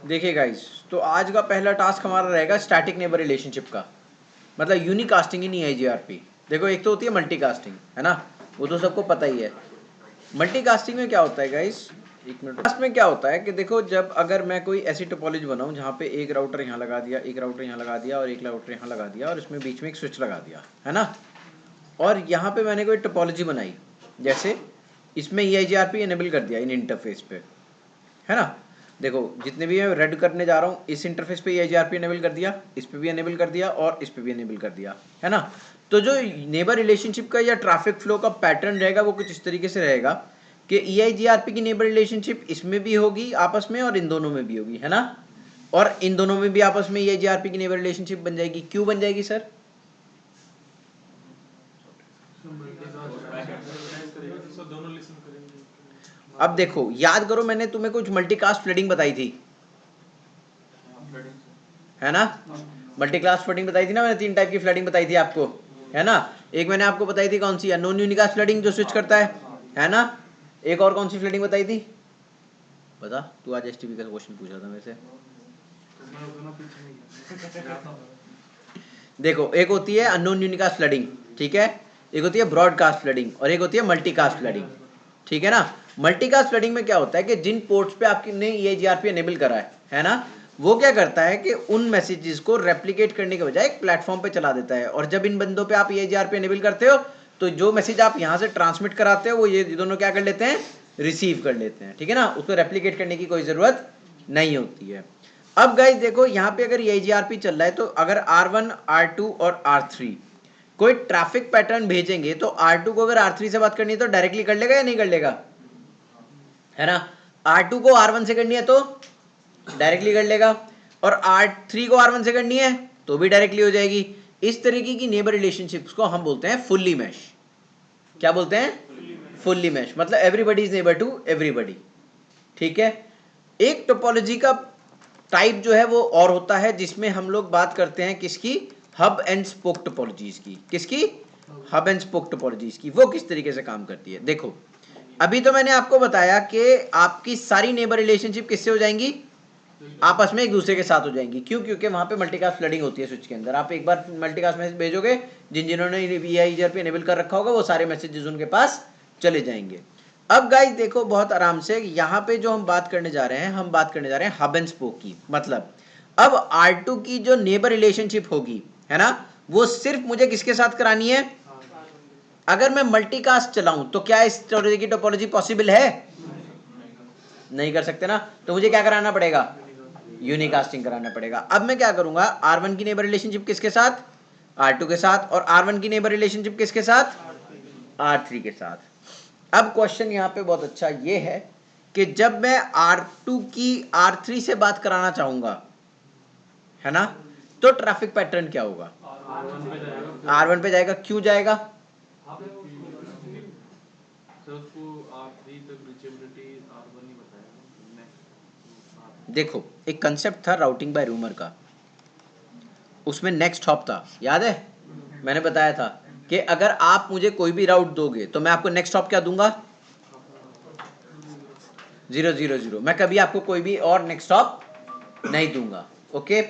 देखिए गाइस, तो आज का पहला टास्क हमारा रहेगा स्टैटिक नेबर रिलेशनशिप का, मतलब यूनिकास्टिंग इन ईआईजीआरपी। देखो, एक तो होती है मल्टीकास्टिंग, है ना, वो तो सबको पता ही है। मल्टीकास्टिंग में क्या होता है गाइस, एक मिनट, कास्ट में क्या होता है कि देखो, जब अगर मैं कोई ऐसी टोपोलॉजी बनाऊं जहाँ पे एक राउटर यहाँ लगा दिया, एक राउटर यहाँ लगा दिया और एक राउटर यहाँ लगा दिया और इसमें बीच में एक स्विच लगा दिया, है ना, और यहाँ पे मैंने कोई टोपोलॉजी बनाई, जैसे इसमें ईआईजीआरपी एनेबल कर दिया इन इंटरफेस पे, है ना। देखो, जितने भी मैं रेड करने जा रहा हूँ, इस इंटरफेस पे ईआईजीआरपी एनेबल कर दिया, इस पे भी एनेबल कर दिया और इस पे भी एनेबल कर दिया, है ना। तो जो नेबर रिलेशनशिप का या ट्रैफिक फ्लो का पैटर्न रहेगा वो कुछ इस तरीके से रहेगा कि ईआईजीआरपी की नेबर रिलेशनशिप इसमें भी होगी आपस में और इन दोनों में भी होगी, है ना, और इन दोनों में भी आपस में ईआईजीआरपी की नेबर रिलेशनशिप बन जाएगी। क्यों बन जाएगी सर? अब देखो, याद करो, मैंने तुम्हें कुछ मल्टीकास्ट फ्लडिंग बताई थी, है ना, मल्टीकास्ट फ्लडिंग बताई थी ना, मैंने 3 टाइप की फ्लडिंग बताई थी आपको, है ना। एक मैंने आपको बताई थी कौन सी, अननोन यूनिकास्ट फ्लडिंग जो स्विच करता है ना। एक और कौन सी फ्लडिंग बताई थी, बता तू, आज एसटीपी का क्वेश्चन पूछा था मेरे से। देखो, एक होती है अननोन यूनिकास्ट फ्लडिंग, ठीक है, एक होती है ब्रॉडकास्ट फ्लडिंग और एक होती है मल्टीकास्ट फ्लडिंग, ठीक है ना। मल्टीकास्ट फ्लडिंग में क्या होता है कि जिन पोर्ट्स पे आपने ईआईजीआरपी एनेबल करा है ना, वो क्या करता है कि उन मैसेजेस को रेप्लिकेट करने के बजाय एक प्लेटफॉर्म पे चला देता है, और जब इन बंदों पे आप ईआईजीआरपी एनेबल करते हो तो जो मैसेज आप यहाँ से ट्रांसमिट कराते हो वो ये दोनों क्या कर लेते हैं, रिसीव कर लेते हैं, ठीक है ना, उसको रेप्लिकेट करने की कोई जरूरत नहीं होती है। अब गाइस देखो, यहाँ पे अगर ईआईजीआरपी चल रहा है तो अगर R1, R2 और R3 कोई ट्रैफिक पैटर्न भेजेंगे तो R2 को अगर R3 से बात करनी है तो डायरेक्टली कर लेगा या नहीं कर लेगा, है ना। R2 को R1 से करनी है तो डायरेक्टली कर लेगा, और R3 को R1 से करनी है तो भी डायरेक्टली हो जाएगी। इस तरीके की नेबर रिलेशनशिप्स को हम बोलते हैं फुल्ली मैश। क्या बोलते हैं? फुल्ली मैश, मतलब everybody is neighbour to everybody, ठीक है। एक टोपोलॉजी का टाइप जो है वो और होता है, जिसमें हम लोग बात करते हैं किसकी, हब एंड स्पोक टोपोलॉजीज की। किसकी? हब एंड स्पोक टोपोलॉजीज की। वो किस तरीके से काम करती है, देखो, अभी तो मैंने आपको बताया कि आपकी सारी नेबर रिलेशनशिप किससे हो जाएंगी, आपस में एक दूसरे के साथ हो जाएंगी। क्यों? क्योंकि वहां पे मल्टीकास्ट फ्लडिंग होती है स्विच के अंदर। आप एक बार मल्टीकास्ट मैसेज भेजोगे, जिन्होंने ईआईजीआरपी एनेबल कर रखा होगा वो सारे मैसेजेस उनके पास चले जाएंगे। अब गाइस देखो, बहुत आराम से, यहाँ पे जो हम बात करने जा रहे हैं, हम बात करने जा रहे हैं हब एंड स्पोक की। मतलब अब R2 की जो नेबर रिलेशनशिप होगी, है ना, वो सिर्फ मुझे किसके साथ करानी है? अगर मैं मल्टीकास्ट चलाऊं तो क्या इस तरह की टोपोलॉजी पॉसिबल है? नहीं कर सकते ना, तो मुझे क्या कराना पड़ेगा? यूनिकास्टिंग कराना पड़ेगा। अब मैं क्या करूंगा, R1 की नेबर रिलेशनशिप किसके साथ? R2 के साथ, और R1 की नेबर रिलेशनशिप किसके साथ? R3 के साथ। अब क्वेश्चन यहाँ पे बहुत अच्छा ये है कि जब मैं R2 की R3 से बात कराना चाहूंगा, है ना, तो ट्रैफिक पैटर्न क्या होगा? R1 पे जाएगा। क्यों जाएगा? देखो, एक कंसेप्ट था राउटिंग बाय रूमर का, उसमें नेक्स्ट हॉप था, याद है? मैंने बताया था कि अगर आप मुझे कोई भी राउट दोगे तो मैं आपको नेक्स्ट हॉप क्या दूंगा? 000। मैं कभी आपको कोई भी और नेक्स्ट हॉप नहीं दूंगा, ओके।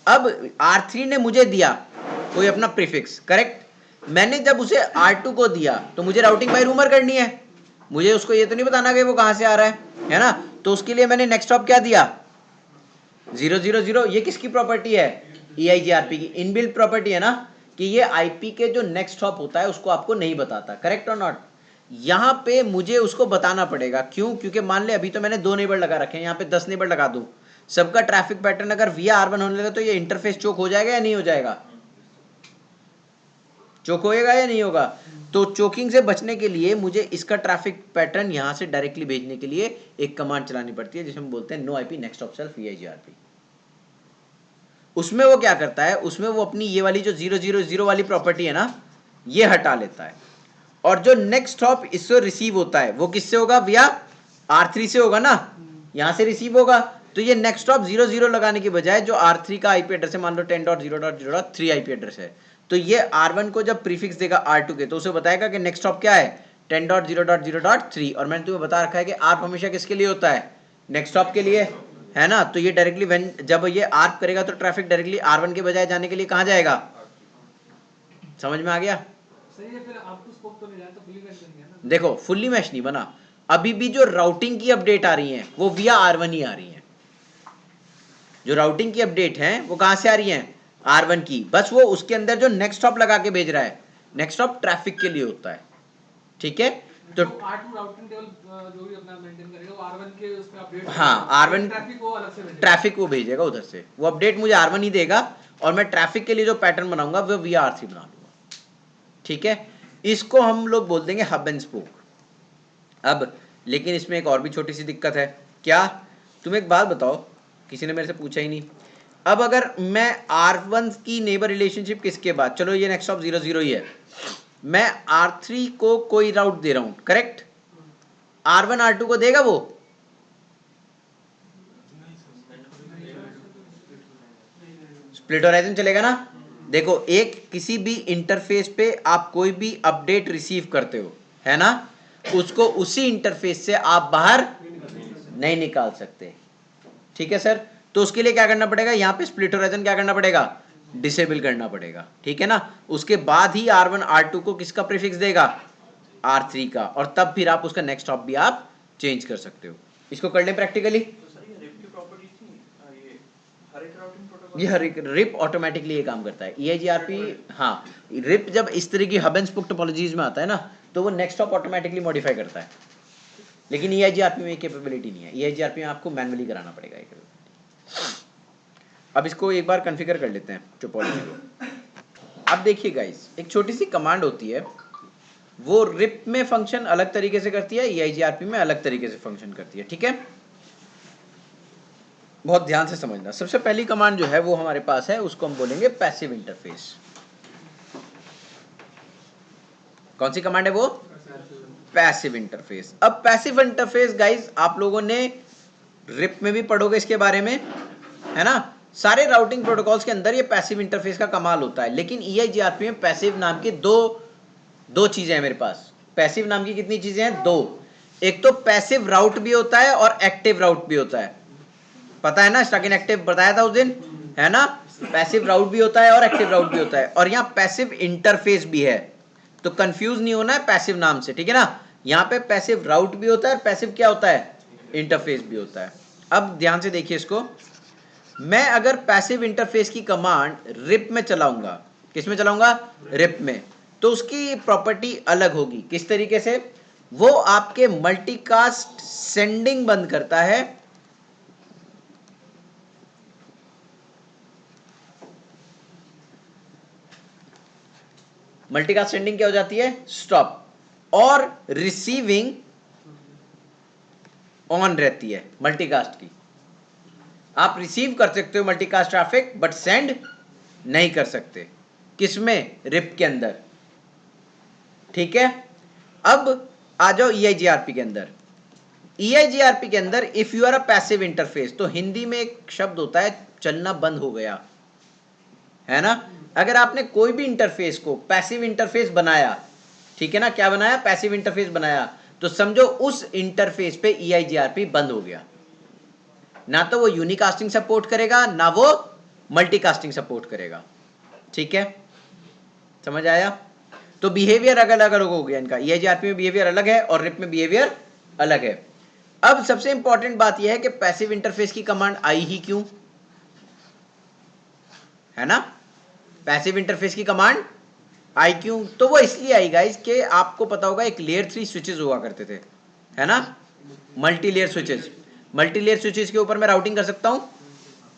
अब R3 ने मुझे दिया कोई अपना प्रीफिक्स, करेक्ट। मैंने जब उसे R2 को दिया तो मुझे राउटिंग बाय रूमर करनी है, मुझे उसको ये तो नहीं बताना कि वो कहां से आ रहा है ना, तो उसके लिए मैंने नेक्स्ट हॉप क्या दिया? 000। ये किसकी प्रॉपर्टी है? ईआईजीआरपी की इनबिल्ट प्रॉपर्टी है ना, कि ये आईपी के जो नेक्स्ट हॉप होता है उसको आपको नहीं बताता, करेक्ट और नॉट। यहां पे मुझे उसको बताना पड़ेगा। क्यों? क्योंकि मान ले अभी तो मैंने 2 नेबर लगा रखे हैं, यहाँ पे 10 नेबर लगा दूं, सबका ट्रैफिक पैटर्न अगर विया R1 होने लगा तो ये इंटरफेस चोक हो जाएगा या नहीं हो जाएगा? चोक होएगा या नहीं होगा? तो चोकिंग से बचने के लिए मुझे इसका ट्रैफिक पैटर्न यहां से डायरेक्टली भेजने के लिए एक कमांड चलानी पड़ती है जिसे हम बोलते हैं no IP next hop self EIGRP. उसमें वो क्या करता है, उसमें वो अपनी ये वाली जो 000 वाली प्रॉपर्टी है ना, ये हटा लेता है, और जो नेक्स्ट हॉप इससे रिसीव होता है वो किससे होगा? विया R3 से होगा ना, यहां से रिसीव होगा। तो ये नेक्स्ट हॉप 0 लगाने की बजाय जो R3 का आईपी एड्रेस है, मान लो 10.0.0.3 आईपी एड्रेस है, तो ये R1 को जब प्रीफिक्स देगा R2 के तो उसे बताएगा कि नेक्स्ट हॉप क्या है? 10.0.0.3। और मैंने तुम्हें बता रखा है कि आप हमेशा किसके लिए होता है? नेक्स्ट हॉप के लिए। है ना, तो ये डायरेक्टली जब ये आर्क करेगा तो ट्रैफिक डायरेक्टली R1 के बजाय जाने के लिए कहाँ जाएगा, समझ में आ गया? सही है, फिर आपको स्कोप तो नहीं जाए तो फुली मैश बन गया ना। देखो फुल्ली मैश नहीं बना, अभी भी जो राउटिंग की अपडेट आ रही है वो विया R1 ही आ रही है। जो राउटिंग की अपडेट है वो कहां से आ रही है, R1 की, बस वो उसके अंदर जो नेक्स्ट स्टॉप लगा के भेज रहा है, नेक्स्ट स्टॉप ट्रैफिक के लिए होता है, ठीक है। तो R2 राउटिंग टेबल जो भी अपना मेंटेन करेगा वो R1 के उसमें अपडेट, हाँ R1 ट्रैफिक वो अलग से भेजेगा, ट्रैफिक वो भेजेगा उधर से, वो अपडेट मुझे R1 ही देगा और मैं ट्रैफिक के लिए जो पैटर्न बनाऊंगा वो विया R3 बना लूंगा, ठीक है। इसको हम लोग बोल देंगे हब एंड स्पोक। अब लेकिन इसमें एक और भी छोटी सी दिक्कत है, क्या, तुम एक बात बताओ, किसी ने मेरे से पूछा ही नहीं, अब अगर मैं R1 की नेबर रिलेशनशिप किसके बाद, चलो ये नेक्स्ट स्टॉप 0 0 ही है, मैं R3 को कोई राउट दे रहा हूं, करेक्ट, R1 R2 को देगा वो, स्प्लिट होराइजन चलेगा ना। देखो एक किसी भी इंटरफेस पे आप कोई भी अपडेट रिसीव करते हो, है ना, उसको उसी इंटरफेस से आप बाहर नहीं निकाल सकते, ठीक है सर। तो उसके लिए क्या करना पड़ेगा, यहाँ पे स्प्लिट होराइजन क्या करना पड़ेगा, डिसेबल करना पड़ेगा, ठीक है ना। उसके बाद ही R1 R2 को किसका प्रीफिक्स देगा, R3 का, और तब फिर आप उसका नेक्स्ट स्टॉप भी आप चेंज कर सकते हो। इसको कर लें प्रैक्टिकली। ये हर एक रिप ऑटोमेटिकली ये काम करता है, EIGRP, हाँ रिप जब इस तरह की हब एंड स्पोक टोपोलॉजीज में आता है ना तो वो नेक्स्ट स्टॉप ऑटोमेटिकली मॉडिफाई करता है, लेकिन EIGRP में ये कैपेबिलिटी नहीं है, EIGRP में आपको मैनुअली कराना पड़ेगा ये कैपेबिलिटी। अब इसको एक बार कॉन्फ़िगर कर लेते हैं टोपोलॉजी को। अब देखिए गाइस, एक छोटी सी कमांड होती है, वो रिप में फंक्शन अलग तरीके से करती है, EIGRP में अलग तरीके से फंक्शन करती है, ठीक है। बहुत ध्यान से समझना। सबसे पहली कमांड जो है वो हमारे पास है, उसको हम बोलेंगे पैसिव इंटरफेस। कौन सी कमांड है वो, पैसिव इंटरफेस। अब पैसिव इंटरफेस गाइस आप लोगों ने रिप में भी पढ़ोगे इसके बारे में, है ना, सारे राउटिंग प्रोटोकॉल्स के अंदर ये पैसिव इंटरफेस का कमाल होता है। लेकिन EIGRP में पैसिव नाम की दो चीजें हैं मेरे पास। पैसिव नाम की कितनी चीजें हैं, दो। एक तो पैसिव राउट भी होता है और एक्टिव राउट भी होता है, पता है ना, स्टक इन एक्टिव बताया था उस दिन, है ना। पैसिव राउट भी होता है और एक्टिव राउट भी होता है, और यहाँ पैसिव इंटरफेस भी है, तो कंफ्यूज नहीं होना है पैसिव नाम से, ठीक है ना। यहाँ पे पैसिव राउट भी होता है और पैसिव क्या होता है, इंटरफेस भी होता है। अब ध्यान से देखिए इसको, मैं अगर पैसिव इंटरफेस की कमांड रिप में चलाऊंगा, किस में चलाऊंगा, रिप में, तो उसकी प्रॉपर्टी अलग होगी। किस तरीके से, वो आपके मल्टीकास्ट सेंडिंग बंद करता है, मल्टीकास्ट सेंडिंग क्या हो जाती है, स्टॉप, और रिसीविंग ऑन रहती है मल्टीकास्ट की। आप रिसीव कर सकते हो मल्टीकास्ट ट्रैफिक बट सेंड नहीं कर सकते, किसमें, रिप के अंदर, ठीक है। अब आ जाओ EIGRP के अंदर। EIGRP के अंदर if you are a passive interface, तो हिंदी में एक शब्द होता है चलना बंद हो गया, है ना। अगर आपने कोई भी इंटरफेस को पैसिव इंटरफेस बनाया, ठीक है ना, क्या बनाया, पैसिव इंटरफेस बनाया, तो समझो उस इंटरफेस पे EIGRP बंद हो गया, ना तो वो यूनिकास्टिंग सपोर्ट करेगा ना वो मल्टीकास्टिंग सपोर्ट करेगा, ठीक है, समझ आया। तो बिहेवियर अलग अलग हो गया इनका, EIGRP में बिहेवियर अलग है और रिप में बिहेवियर अलग है। अब सबसे इंपॉर्टेंट बात यह है कि पैसिव इंटरफेस की कमांड आई ही क्यों, है ना, पैसिव इंटरफेस की कमांड आई क्यों, तो वो इसलिए आई गाइस कि आपको पता होगा एक लेयर 3 स्विचेस हुआ करते थे, है ना, multi layer switches. Multi layer switches के ऊपर मैं राउटिंग कर सकता हूं,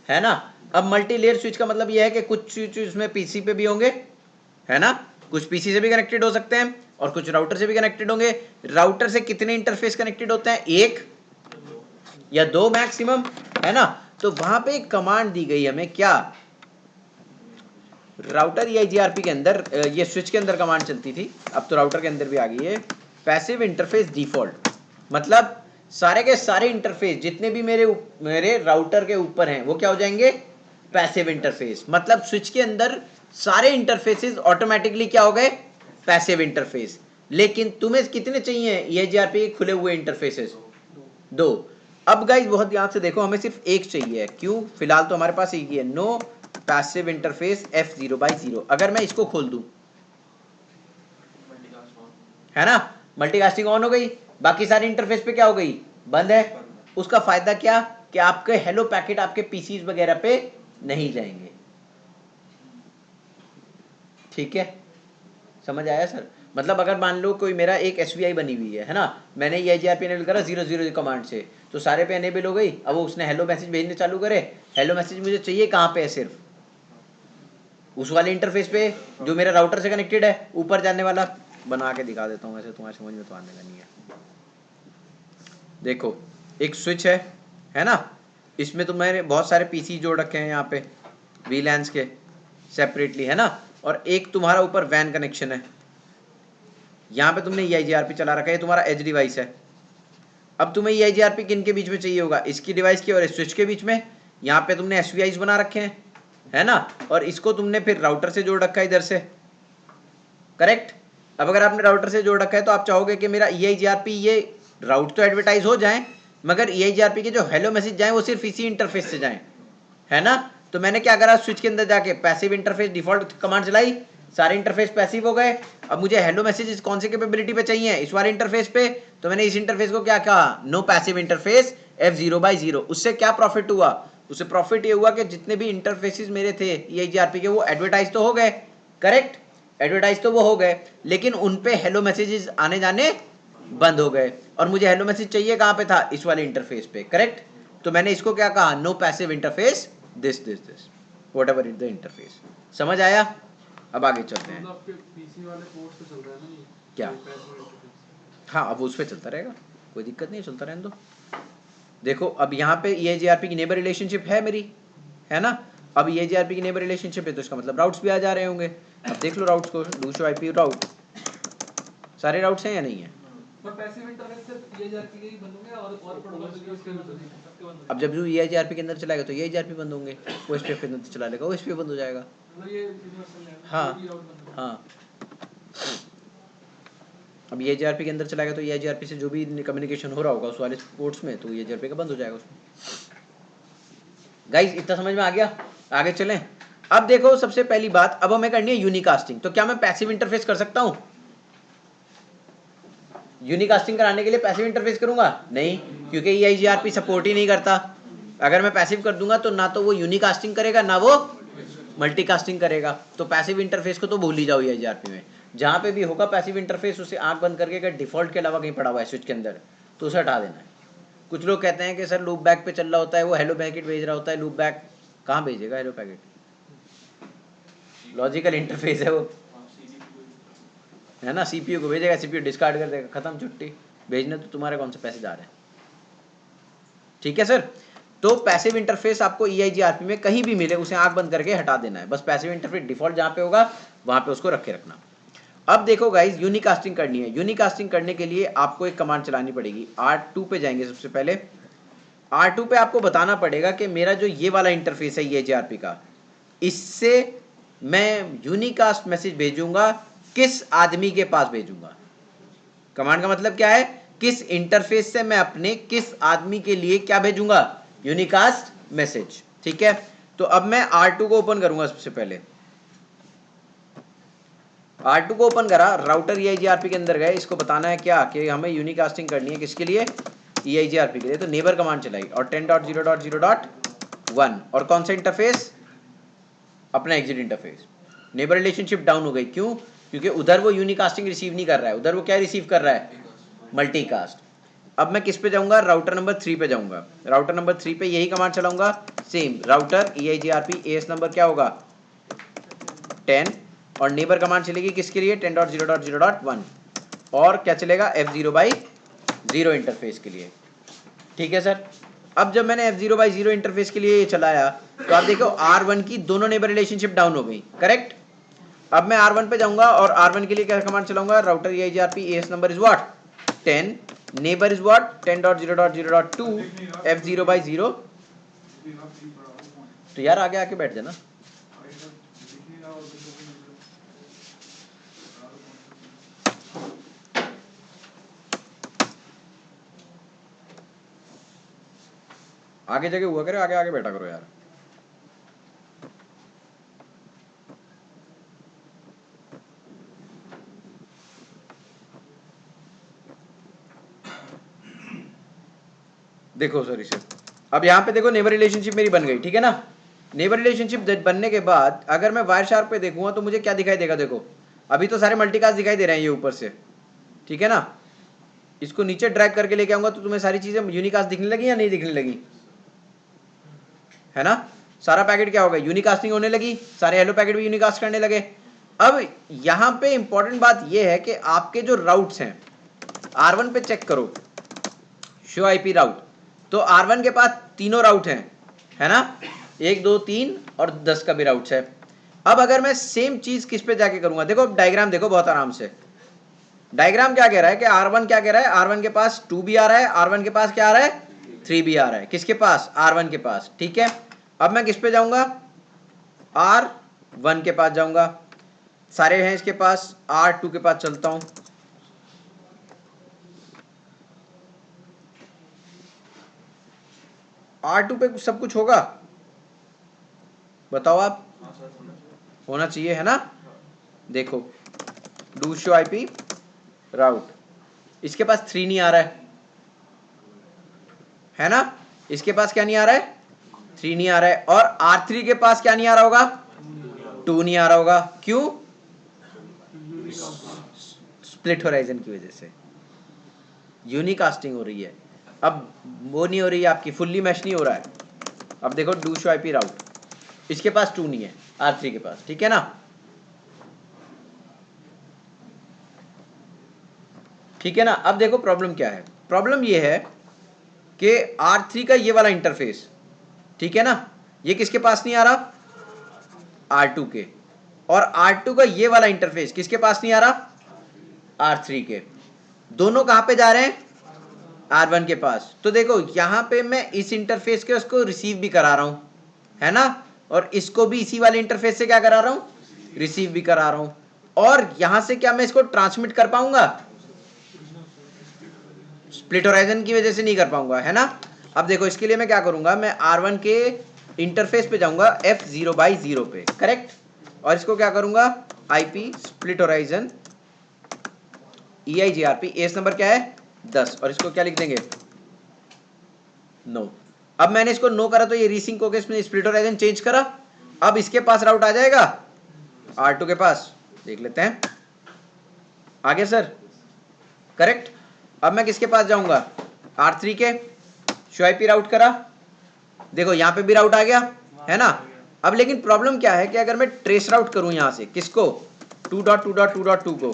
है ना। अब मल्टी लेयर स्विच का मतलब यह है कि कुछ स्विच उसमें पीसी पे भी होंगे, है ना, कुछ पीसी से भी कनेक्टेड हो सकते हैं और कुछ राउटर से भी कनेक्टेड होंगे। राउटर से कितने इंटरफेस कनेक्टेड होते हैं, एक या दो मैक्सिमम, है ना। तो वहां पे एक कमांड दी गई हमें, क्या, राउटर EIGRP के अंदर ये स्विच के अंदर कमांड चलती थी, अब तो राउटर के अंदर भी आ गई है, पैसिव इंटरफेस डिफॉल्ट। मतलब सारे के सारे इंटरफेस जितने भी मेरे राउटर के ऊपर हैं वो क्या हो जाएंगे, पैसिव इंटरफेस। मतलब स्विच के अंदर सारे इंटरफेसेस ऑटोमेटिकली क्या हो गए, पैसिव इंटरफेस। लेकिन तुम्हें कितने चाहिए EIGRP के खुले हुए इंटरफेसेस, दो। अब गाइज बहुत ध्यान से देखो, हमें सिर्फ एक चाहिए है, क्यों? फिलहाल तो हमारे पास एक ही है, नो पैसिव इंटरफेस F0/0। अगर मैं इसको खोल दूं, है ना, मल्टीकास्टिंग ऑन हो गई, बाकी सारी इंटरफेस पे क्या हो गई? बंद है। उसका फायदा क्या? कि आपके हेलो पैकेट आपके पीसीज वगैरह पे नहीं जाएंगे। ठीक है, समझ आया सर? मतलब अगर मान लो कोई मेरा एक SVI बनी हुई है ना, मैंने ये IGRP एनेबल करा 000 कमांड से, तो सारे पे एनेबल हो गई। अब वो उसने हेलो मैसेज भेजने चालू करे, हेलो मैसेज मुझे चाहिए कहाँ पे है? सिर्फ उस वाले इंटरफेस पे जो मेरा राउटर से कनेक्टेड है, ऊपर जाने वाला। बना के दिखा देता हूँ, वैसे तुम्हारे समझ में तो आने का नहीं है। देखो, एक स्विच है ना, इसमें तो मैंने बहुत सारे पीसी जोड़ रखे हैं यहाँ पे VLANs के सेपरेटली, है ना, और एक तुम्हारा ऊपर वैन कनेक्शन है। यहाँ पे तुमने EIGRP चला रखा है, ये तुम्हारा एज डिवाइस है। अब तुम्हें EIGRP किन के बीच में चाहिए होगा? इसकी डिवाइस के और स्विच के बीच में। यहाँ पे तुमने SVIs बना रखे हैं, है ना, और इसको तुमने फिर राउटर से जोड़ रखा है इधर से, करेक्ट। अब अगर आपने राउटर से जोड़ रखा है तो आप चाहोगे कि मेरा EIGRP ये राउट तो एडवर्टाइज हो जाए, मगर EIGRP के जो हेलो मैसेज जाए वो सिर्फ इसी इंटरफेस से जाए, है ना। तो मैंने क्या करा, स्विच के अंदर जाके पैसिव इंटरफेस डिफॉल्ट कमांड चलाई, सारे इंटरफेस पैसिव हो गए। अब मुझे हेलो मैसेज कौन से कैपेबिलिटी पे चाहिए? इस वाले इंटरफेस पे। तो मैंने इस इंटरफेस को क्या कहा? No passive interface F0/0। उससे क्या प्रॉफिट हुआ? उससे प्रॉफिट ये हुआ कि जितने भी इंटरफेसेस मेरे थे EIGRP के, वो एडवर्टाइज तो हो गए, करेक्ट, एडवर्टाइज तो वो हो गए, लेकिन उन पे हेलो मैसेजेस आने जाने बंद हो गए। और मुझे हेलो मैसेज चाहिए कहाँ पे था? इस वाले इंटरफेस पे, करेक्ट। तो मैंने इसको क्या कहा? No passive interface this whatever is the interface. समझ आया? अब आगे चलते हैं। मतलब आपके पीसी वाले पोर्ट पे चल रहा है ना ये? क्या? ये पैसिव इंटरफेस। हाँ, अब उस पर चलता रहेगा, कोई दिक्कत नहीं, चलता रहने दो। देखो, अब यहाँ पे EIGRP की नेबर रिलेशनशिप है मेरी, है ना। अब EIGRP की नेबर रिलेशनशिप है तो इसका मतलब राउट्स भी आ जा रहे होंगे। अब देख लो राउट्स को, डू शो IP राउट, सारे राउट्स हैं या नहीं है? पर पैसिव इंटरफेस सिर्फ EIGRP के ही बंद होंगे और प्रोटोकॉल के उसके बंद होंगे, सबके बंद अब होंगे। जब जो EIGRP के अंदर चलाएगा तो EIGRP बंद होंगे, OSPF के अंदर चला लेगा OSPF बंद हो जाएगा। मतलब ये यूनिवर्सल है, हाँ कोई भी आउट बंद होगा। हाँ। अब EIGRP के अंदर चलाएगा तो EIGRP से जो भी कम्युनिकेशन हो रहा होगा उस वाले पोर्ट्स में, तो EIGRP का बंद हो जाएगा उसमें। गाइस, इतना समझ में आ गया? आगे चलें। अब देखो, सबसे पहली बात अब हमें करनी है यूनिकास्टिंग। तो क्या मैं पैसिव इंटरफेस कर सकता हूं? यूनिकास्टिंग कराने के लिए पैसिव इंटरफेस करूंगा? नहीं, क्योंकि EIGRP सपोर्ट ही नहीं करता। अगर मैं पैसिव कर दूंगा तो ना तो वो यूनिकास्टिंग करेगा ना वो मल्टीकास्टिंग करेगा। तो पैसिव इंटरफेस को तो भूल ही जाओ EIGRP में। जहां पे भी होगा पैसिव इंटरफेस, उसे आंख बंद करके, अगर डिफॉल्ट के अलावा कहीं पड़ा हुआ है स्विच के अंदर, तो उसे हटा देना है। कुछ लोग कहते हैं कि सर लूप बैक पे चल रहा होता है, वो हेलो पैकेट भेज रहा होता है। लूप बैक कहाँ भेजेगा हेलो पैकेट? लॉजिकल इंटरफेस है वो, है ना। CPU को भेजेगा, CPU डिस्कार्ड कर देगा, खत्म, छुट्टी। भेजने तो तुम्हारे कौन से पैसे जा रहे हैं? ठीक है सर। तो पैसिव इंटरफेस आपको EIGRP में कहीं भी मिले उसे आंख बंद करके हटा देना है। बस पैसिव इंटरफेस डिफॉल्ट जहां पे होगा वहां पे उसको रखे रखना। अब देखो गाइज, यूनिकास्टिंग करनी है। यूनिकास्टिंग करने के लिए आपको एक कमांड चलानी पड़ेगी। R2 पे जाएंगे सबसे पहले। R2 पे आपको बताना पड़ेगा कि मेरा जो ये वाला इंटरफेस है EIGRP का, इससे मैं यूनिकास्ट मैसेज भेजूंगा, किस आदमी के पास भेजूंगा? कमांड का मतलब क्या है? किस इंटरफेस से मैं अपने किस आदमी के लिए क्या भेजूंगा? Unicast message. ठीक है, तो अब मैं R2 को ओपन करूंगा सबसे पहले। R2 को ओपन करा, राउटर EIGRP के अंदर गए, इसको बताना है क्या कि हमें यूनिकास्टिंग करनी है, किसके लिए? EIGRP के लिए। तो नेबर कमांड चलाई और 10.0.0.1 और कौन सा इंटरफेस? अपना exit interface. Neighbour relationship down हो गई, क्यों? क्योंकि उधर वो यूनिकास्टिंग रिसीव नहीं कर रहा है, उधर वो क्या रिसीव कर रहा है? मल्टीकास्ट। अब मैं किस पे जाऊंगा? राउटर नंबर 3 पे जाऊंगा। राउटर नंबर 3 पे यही कमांड चलाऊंगा, same router EIGRP AS number क्या होगा? 10 और नेबर कमांड चलेगी किसके लिए? 10.0.0.1 और क्या चलेगा? F0/0 इंटरफेस के लिए। ठीक है सर। अब जब मैंने F0/0 इंटरफेस के लिए ये चलाया तो आप देखो R1 की दोनों नेबर रिलेशनशिप डाउन हो गई, करेक्ट। अब मैं R1 पे जाऊंगा और R1 के लिए क्या कमांड चलाऊंगा? Router EIGRP AS number is what? 10, neighbour is what? 10.0.0.2 F0/0। तो यार आगे आके बैठ जाना। आगे जगह हुआ करे, आगे आगे बैठा करो यार। देखो सर इसे, अब यहाँ पे देखो नेबर रिलेशनशिप मेरी बन गई, ठीक है ना। नेबर रिलेशनशिप बनने के बाद अगर मैं वायर शार्प पे देखूंगा तो मुझे क्या दिखाई देगा, देखो अभी तो सारे मल्टीकास्ट दिखाई दे रहे हैं ये ऊपर से, ठीक है ना। इसको नीचे ड्रैग करके लेके आऊंगा तो तुम्हें सारी चीजें यूनिकास्ट दिखने लगी या नहीं दिखने लगी, है ना। सारा पैकेट क्या हो गया, यूनिकास्टिंग होने लगी, सारे हेलो पैकेट भी यूनिकास्ट करने लगे। अब यहां पे इंपॉर्टेंट बात यह है कि आपके जो राउट्स हैं, R1 पे चेक करो, शो आईपी राउट, तो R1 के पास तीनों राउट हैं, है ना, 1 2 3 और 10 का भी राउट्स है। अब अगर मैं सेम चीज किस पे जाके करूंगा, देखो डायग्राम देखो बहुत आराम से। डायग्राम क्या कह रहा है कि R1 क्या कह रहा है, R1 के पास 2 भी आ रहा है, R1 के पास क्या आ रहा है, 3 भी आ रहा है, किसके पास, R1 के पास, ठीक है। अब मैं किस पे जाऊंगा, R1 के पास जाऊंगा, सारे हैं इसके पास, R2 के पास चलता हूं, R2 पे सब कुछ होगा, बताओ आप, होना चाहिए, है ना। देखो डू शो आईपी राउट, इसके पास 3 नहीं आ रहा है ना, इसके पास क्या नहीं आ रहा है, 3 नहीं आ रहा है, और R3 के पास क्या नहीं आ रहा होगा, 2 नहीं आ रहा होगा, क्यों, स्प्लिट होराइजन की वजह से यूनिकास्टिंग हो रही है। अब वो नहीं हो रही है आपकी, फुल्ली मैश नहीं हो रहा है। अब देखो डू शो आईपी राउट, इसके पास 2 नहीं है, R3 के पास, ठीक है ना। ठीक है ना। अब देखो प्रॉब्लम क्या है, प्रॉब्लम ये है कि R3 का ये वाला इंटरफेस, ठीक है ना, ये किसके पास नहीं आ रहा, R2 के, और R2 का ये वाला इंटरफेस किसके पास नहीं आ रहा, R3 के। दोनों कहां पे जा रहे हैं, R1 के पास। तो देखो यहां पे मैं इस इंटरफेस के उसको रिसीव भी करा रहा हूं, है ना, और इसको भी इसी वाले इंटरफेस से क्या करा रहा हूं, रिसीव भी करा रहा हूं, और यहां से क्या मैं इसको ट्रांसमिट कर पाऊंगा, स्प्लिट होराइजन की वजह से नहीं कर पाऊंगा, है ना। अब देखो इसके लिए मैं क्या करूंगा, मैं R1 के इंटरफेस पे जाऊंगा F0/0 पे, करेक्ट, और इसको क्या करूंगा, IP split horizon EIGRP, S number क्या है 10, और इसको क्या लिख देंगे, नो। अब मैंने इसको नो करा तो ये रीसिंक हो गया, इसमें स्प्लिट होराइजन चेंज करा, अब इसके पास राउट आ जाएगा, R2 के पास, देख लेते हैं, आ गया सर, करेक्ट। अब मैं किसके पास जाऊंगा, R3 के, शो आईपी राउट करा, देखो यहां पे भी राउट आ गया, है ना। अब लेकिन प्रॉब्लम क्या है कि अगर मैं ट्रेस राउट करूं यहां से, किसको, 2.2.2.2 को,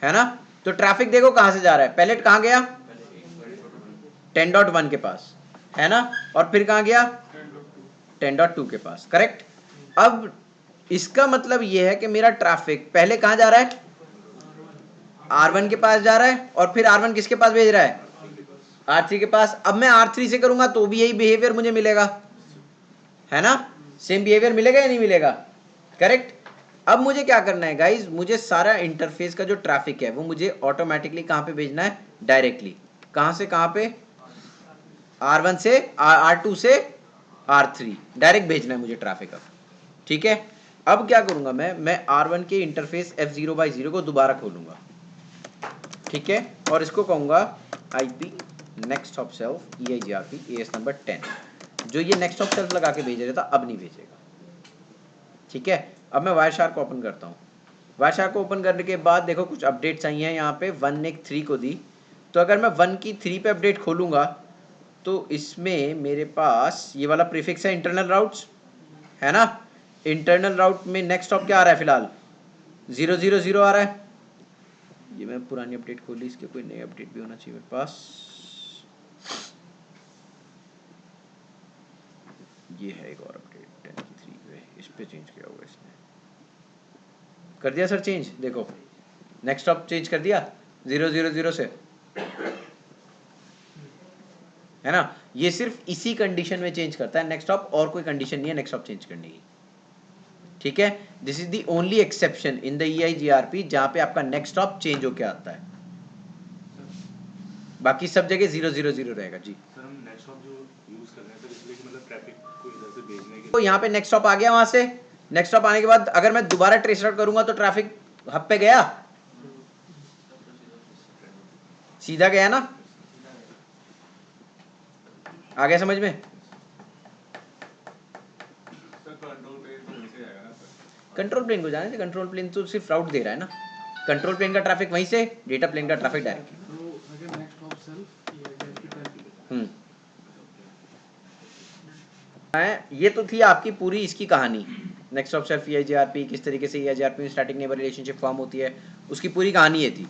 है ना, तो ट्रैफिक देखो कहां से जा रहा है, पहले कहां गया, 10.1 के पास, है ना, और फिर कहां गया, 10.2 के पास, करेक्ट। अब इसका मतलब यह है कि मेरा ट्रैफिक पहले कहां जा रहा है, R1 के पास जा रहा है, और फिर R1 किसके पास भेज रहा है, R3 के पास। अब मैं R3 से करूंगा तो भी यही बिहेवियर मुझे मिलेगा, है ना, सेम बिहेवियर मिलेगा या नहीं मिलेगा, करेक्ट। अब मुझे क्या करना है गाइज, मुझे सारा इंटरफेस का जो ट्रैफिक है वो मुझे ऑटोमेटिकली कहां पे भेजना है, डायरेक्टली, कहां से कहां पे, R1 से R2 से R3, डायरेक्ट भेजना है मुझे ट्रैफिक अब, ठीक है। अब क्या करूंगा मैं R1 के इंटरफेस F0/0 को दोबारा खोलूंगा, ठीक है, और इसको कहूंगा IP next hop self EIGRP AS number 10, जो ये नेक्स्ट ऑफ सेल्फ लगा के भेज रहा था अब नहीं भेजेगा, ठीक है। अब मैं वायर शार्क को ओपन करता हूँ, वायर शार्क को ओपन करने के बाद देखो कुछ अपडेट्स आई हैं यहाँ पे, 1 ने 3 को दी, तो अगर मैं 1 की 3 पे अपडेट खोलूंगा तो इसमें मेरे पास ये वाला प्रीफिक्स है इंटरनल राउट्स, है ना, इंटरनल राउट में नेक्स्ट ऑफ क्या आ रहा है फिलहाल 000 आ रहा है। ये मैं पुरानी अपडेट खोली, इसके कोई नई अपडेट भी होना चाहिए मेरे पास, ये है एक और अपडेट 10 की 3 पे, इस पे चेंज किया हुआ इसने, कर दिया सर चेंज, देखो नेक्स्ट ऑफ चेंज कर दिया 000 से, है ना। ये सिर्फ इसी कंडीशन में चेंज करता है नेक्स्ट ऑफ, और कोई कंडीशन नहीं है नेक्स्ट ऑफ चेंज करने की, ठीक है। This is the only exception in the EIGRP जहां पे आपका नेक्स्ट ऑफ चेंज होके आता है, बाकी सब जगह 000 रहेगा जी। सर हम नेक्स्ट जो यूज कर रहे हैं सर, इसलिए कि मतलब ट्रैफिक को इधर से भेजने के तो यहाँ पे नेक्स्ट स्टॉप आ गया, वहां से नेक्स्ट स्टॉप आने के बाद अगर मैं दोबारा ट्रेस आउट करूंगा तो ट्रैफिक हब पे गया, सीधा गया ना, आ गया समझ में? कंट्रोल प्लेन को जाने से, कंट्रोल प्लेन तो सिर्फ राउट दे रहा है ना, कंट्रोल प्लेन का ट्रैफिक वहीं से, डेटा प्लेन का ट्रैफिक डायरेक्ट। ये तो थी आपकी पूरी इसकी कहानी, नेक्स्ट ऑफ सेल्फ EIGRP, किस तरीके से EIGRP में स्टैटिक नेबर रिलेशनशिप फॉर्म होती है, उसकी पूरी कहानी ये थी।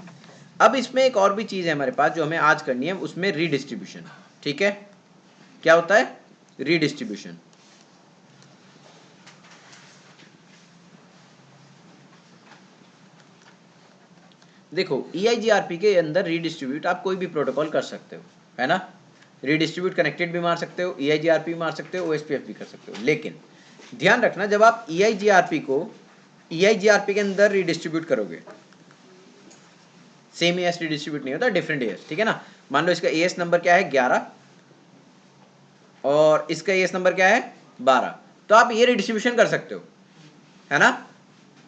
अब इसमें एक और भी चीज है हमारे पास जो हमें आज करनी है, उसमें रीडिस्ट्रीब्यूशन। ठीक है, क्या होता है रीडिस्ट्रीब्यूशन? देखो EIGRP के अंदर रीडिस्ट्रीब्यूट आप कोई भी प्रोटोकॉल कर सकते हो, है ना, रीडिस्ट्रीब्यूट कनेक्टेड भी मार सकते हो, EIGRP भी मार सकते हो, OSPF भी कर सकते हो। लेकिन ध्यान रखना, जब आप EIGRP को EIGRP के अंदर रीडिस्ट्रीब्यूट करोगे, सेम AS रीडिस्ट्रीब्यूट नहीं होता, डिफरेंट AS, ठीक है ना। मान लो इसका AS नंबर क्या है 11 और इसका AS नंबर क्या है 12, तो आप ये रीडिस्ट्रीब्यूशन कर सकते हो, है ना,